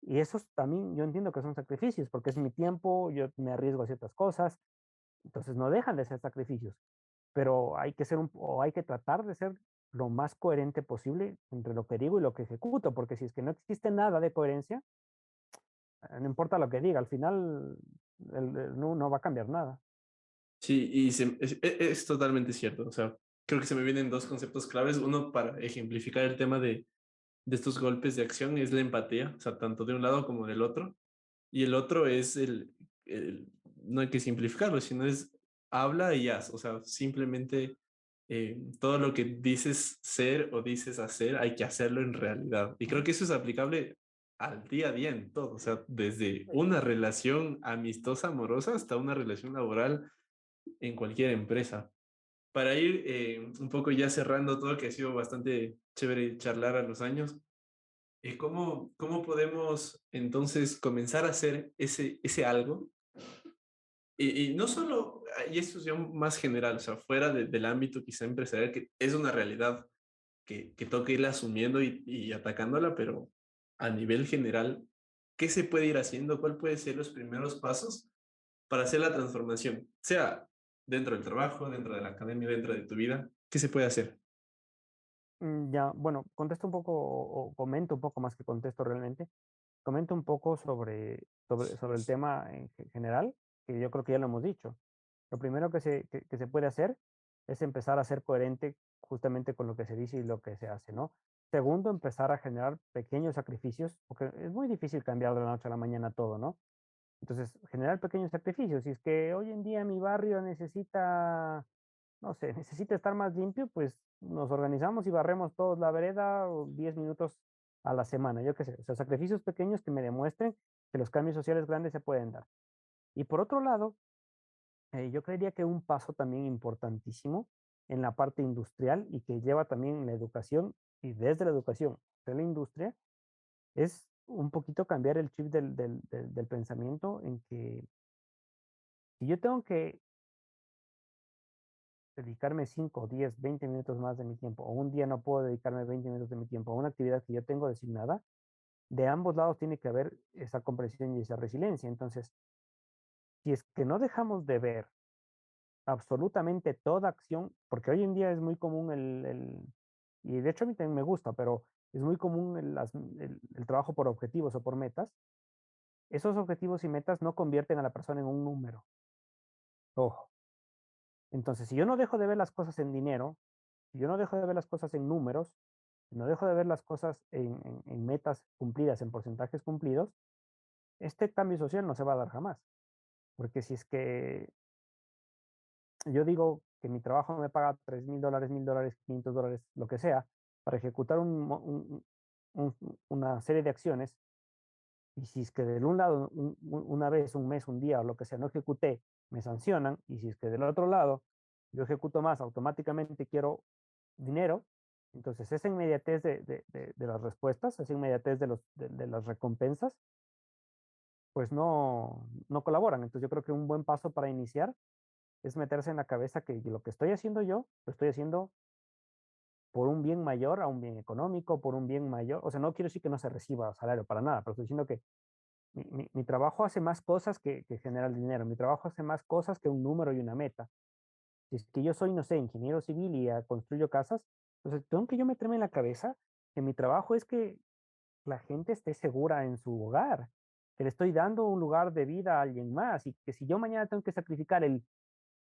Y esos también yo entiendo que son sacrificios, porque es mi tiempo, yo me arriesgo a ciertas cosas, entonces no dejan de ser sacrificios, pero hay que ser o hay que tratar de ser lo más coherente posible entre lo que digo y lo que ejecuto, porque si es que no existe nada de coherencia, no importa lo que diga, al final no va a cambiar nada. Sí, y es totalmente cierto. O sea, creo que se me vienen dos conceptos claves. Uno, para ejemplificar el tema de estos golpes de acción, es la empatía, o sea, tanto de un lado como del otro. Y el otro es no hay que simplificarlo, sino es habla y haz. O sea, simplemente todo lo que dices ser o dices hacer, hay que hacerlo en realidad. Y creo que eso es aplicable al día a día en todo. O sea, desde una relación amistosa, amorosa, hasta una relación laboral en cualquier empresa. Para ir un poco ya cerrando todo, que ha sido bastante chévere charlar a los años, ¿cómo podemos entonces comenzar a hacer ese algo? Y no solo, y esto es ya más general, o sea, fuera del ámbito quizá empresarial, que es una realidad que toca ir asumiendo y atacándola, pero a nivel general, ¿qué se puede ir haciendo? ¿Cuál puede ser los primeros pasos para hacer la transformación? Sea dentro del trabajo, dentro de la academia, dentro de tu vida, ¿qué se puede hacer? Ya, bueno, contesto un poco o comento un poco más que contesto realmente. Comento un poco sobre el tema en general, que yo creo que ya lo hemos dicho. Lo primero que se puede hacer es empezar a ser coherente justamente con lo que se dice y lo que se hace, ¿no? Segundo, empezar a generar pequeños sacrificios, porque es muy difícil cambiar de la noche a la mañana todo, ¿no? Entonces, generar pequeños sacrificios. Si es que hoy en día mi barrio necesita, no sé, necesita estar más limpio, pues nos organizamos y barremos todos la vereda o 10 minutos a la semana, yo qué sé. O sea, sacrificios pequeños que me demuestren que los cambios sociales grandes se pueden dar. Y por otro lado, yo creería que un paso también importantísimo en la parte industrial y que lleva también la educación y desde la educación de la industria es un poquito cambiar el chip del pensamiento en que si yo tengo que dedicarme 5, 10, 20 minutos más de mi tiempo, o un día no puedo dedicarme 20 minutos de mi tiempo a una actividad que yo tengo designada, de ambos lados tiene que haber esa comprensión y esa resiliencia. Entonces, si es que no dejamos de ver absolutamente toda acción, porque hoy en día es muy común y de hecho a mí también me gusta, pero es muy común el trabajo por objetivos o por metas. Esos objetivos y metas no convierten a la persona en un número. Ojo. Entonces, si yo no dejo de ver las cosas en dinero, si yo no dejo de ver las cosas en números, si no dejo de ver las cosas en metas cumplidas, en porcentajes cumplidos, este cambio social no se va a dar jamás. Porque si es que yo digo que mi trabajo me paga $3,000, $1,000, $500, lo que sea, para ejecutar una serie de acciones, y si es que del un lado, una vez, un mes, un día o lo que sea, no ejecuté, me sancionan, y si es que del otro lado yo ejecuto más, automáticamente quiero dinero, entonces esa inmediatez de las respuestas, esa inmediatez de las recompensas, pues no colaboran. Entonces yo creo que un buen paso para iniciar es meterse en la cabeza que lo que estoy haciendo yo, lo estoy haciendo por un bien mayor, a un bien económico, por un bien mayor. O sea, no quiero decir que no se reciba salario para nada, pero estoy diciendo que mi trabajo hace más cosas que generar dinero. Mi trabajo hace más cosas que un número y una meta. Si es que yo soy, no sé, ingeniero civil y construyo casas, entonces tengo que yo meterme en la cabeza que mi trabajo es que la gente esté segura en su hogar, que le estoy dando un lugar de vida a alguien más y que si yo mañana tengo que sacrificar el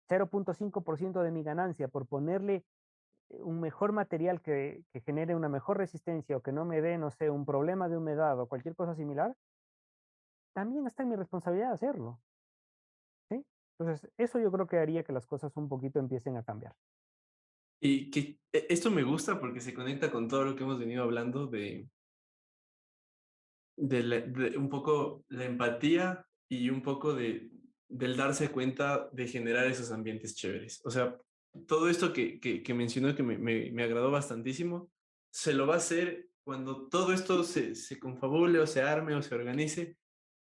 0,5% de mi ganancia por ponerle un mejor material que genere una mejor resistencia o que no me dé, no sé, un problema de humedad o cualquier cosa similar, también está en mi responsabilidad hacerlo, ¿sí? Entonces, eso yo creo que haría que las cosas un poquito empiecen a cambiar. Y que esto me gusta porque se conecta con todo lo que hemos venido hablando de un poco la empatía y un poco del darse cuenta de generar esos ambientes chéveres. O sea, todo esto que mencionó que me agradó bastantísimo, se lo va a hacer cuando todo esto se confabule o se arme o se organice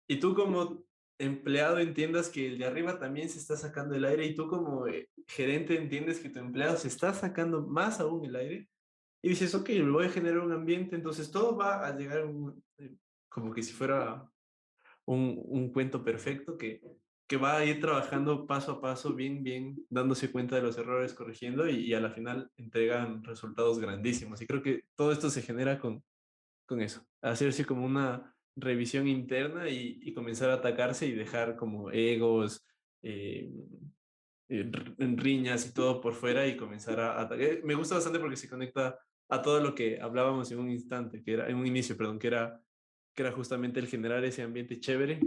y tú como empleado entiendas que el de arriba también se está sacando el aire y tú como gerente entiendes que tu empleado se está sacando más aún el aire y dices, ok, me voy a generar un ambiente, entonces todo va a llegar como que si fuera un cuento perfecto que va a ir trabajando paso a paso, bien, bien, dándose cuenta de los errores, corrigiendo y a la final entregan resultados grandísimos. Y creo que todo esto se genera con eso, hacerse como una revisión interna y comenzar a atacarse y dejar como egos, eh, en riñas y todo por fuera y comenzar me gusta bastante porque se conecta a todo lo que hablábamos en un instante, que era, en un inicio, perdón, que era justamente el generar ese ambiente chévere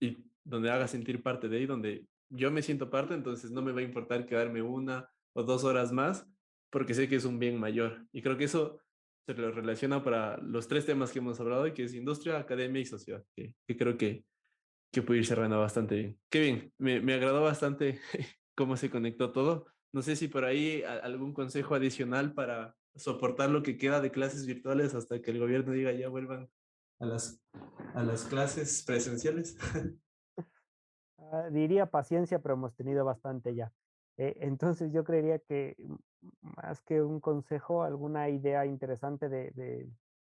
y donde haga sentir parte de ahí, donde yo me siento parte, entonces no me va a importar quedarme 1 o 2 horas más, porque sé que es un bien mayor. Y creo que eso se lo relaciona para los tres temas que hemos hablado, que es industria, academia y sociedad, que creo que puede ir cerrando bastante bien. Qué bien, me agradó bastante cómo se conectó todo. No sé si por ahí algún consejo adicional para soportar lo que queda de clases virtuales hasta que el gobierno diga ya vuelvan a las clases presenciales. Diría paciencia, pero hemos tenido bastante ya. Entonces yo creería que más que un consejo, alguna idea interesante de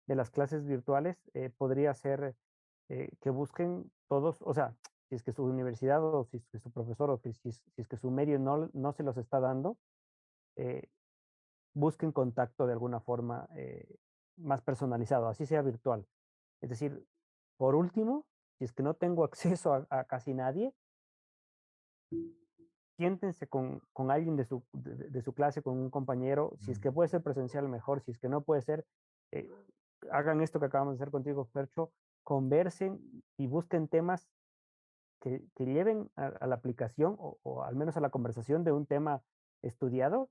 las clases virtuales podría ser que busquen todos, o sea, si es que su universidad o si es que su profesor o que si es que su medio no se los está dando, eh, busquen contacto de alguna forma más personalizado, así sea virtual. Es decir, por último, si es que no tengo acceso a casi nadie, siéntense con alguien de su clase, con un compañero, si es que puede ser presencial mejor, si es que no puede ser, eh, hagan esto que acabamos de hacer contigo, Fercho, conversen y busquen temas que lleven a la aplicación o al menos a la conversación de un tema estudiado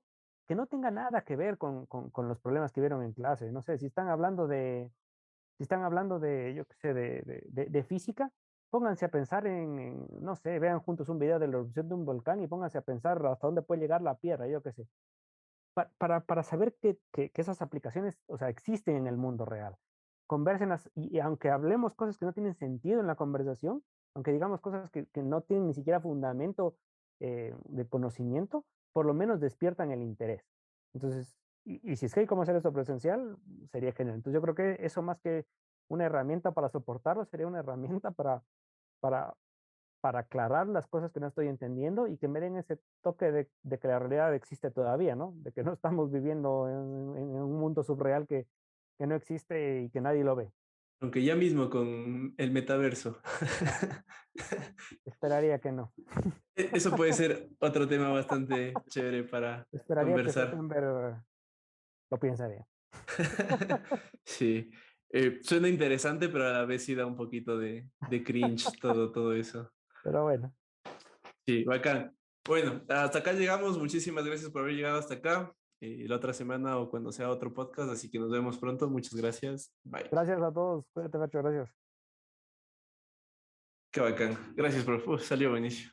que no tenga nada que ver con los problemas que vieron en clase. No sé, si están hablando de, yo qué sé, de física, pónganse a pensar no sé, vean juntos un video de la erupción de un volcán y pónganse a pensar hasta dónde puede llegar la Tierra, yo qué sé, para saber que esas aplicaciones, o sea, existen en el mundo real. Conversenlas y aunque hablemos cosas que no tienen sentido en la conversación, aunque digamos cosas que no tienen ni siquiera fundamento de conocimiento, por lo menos despiertan el interés. Entonces, y si es que hay cómo hacer esto presencial, sería genial. Entonces, yo creo que eso más que una herramienta para soportarlo, sería una herramienta para, para aclarar las cosas que no estoy entendiendo y que me den ese toque de que la realidad existe todavía, ¿no? De que no estamos viviendo en un mundo subreal que no existe y que nadie lo ve. Aunque ya mismo con el metaverso. Esperaría que no. Eso puede ser otro tema bastante chévere para Esperaría que conversar. Zuckerberg lo piensaría. Sí, suena interesante, pero a la vez sí da un poquito de cringe todo eso. Pero bueno, Sí, bacán. Bueno, hasta acá llegamos. Muchísimas gracias por haber llegado hasta acá. La otra semana o cuando sea otro podcast, así que nos vemos pronto. Muchas gracias. Bye. gracias a todos. Cuídate, Nacho. Gracias. Qué bacán. Gracias, profe. Uf, salió buenísimo.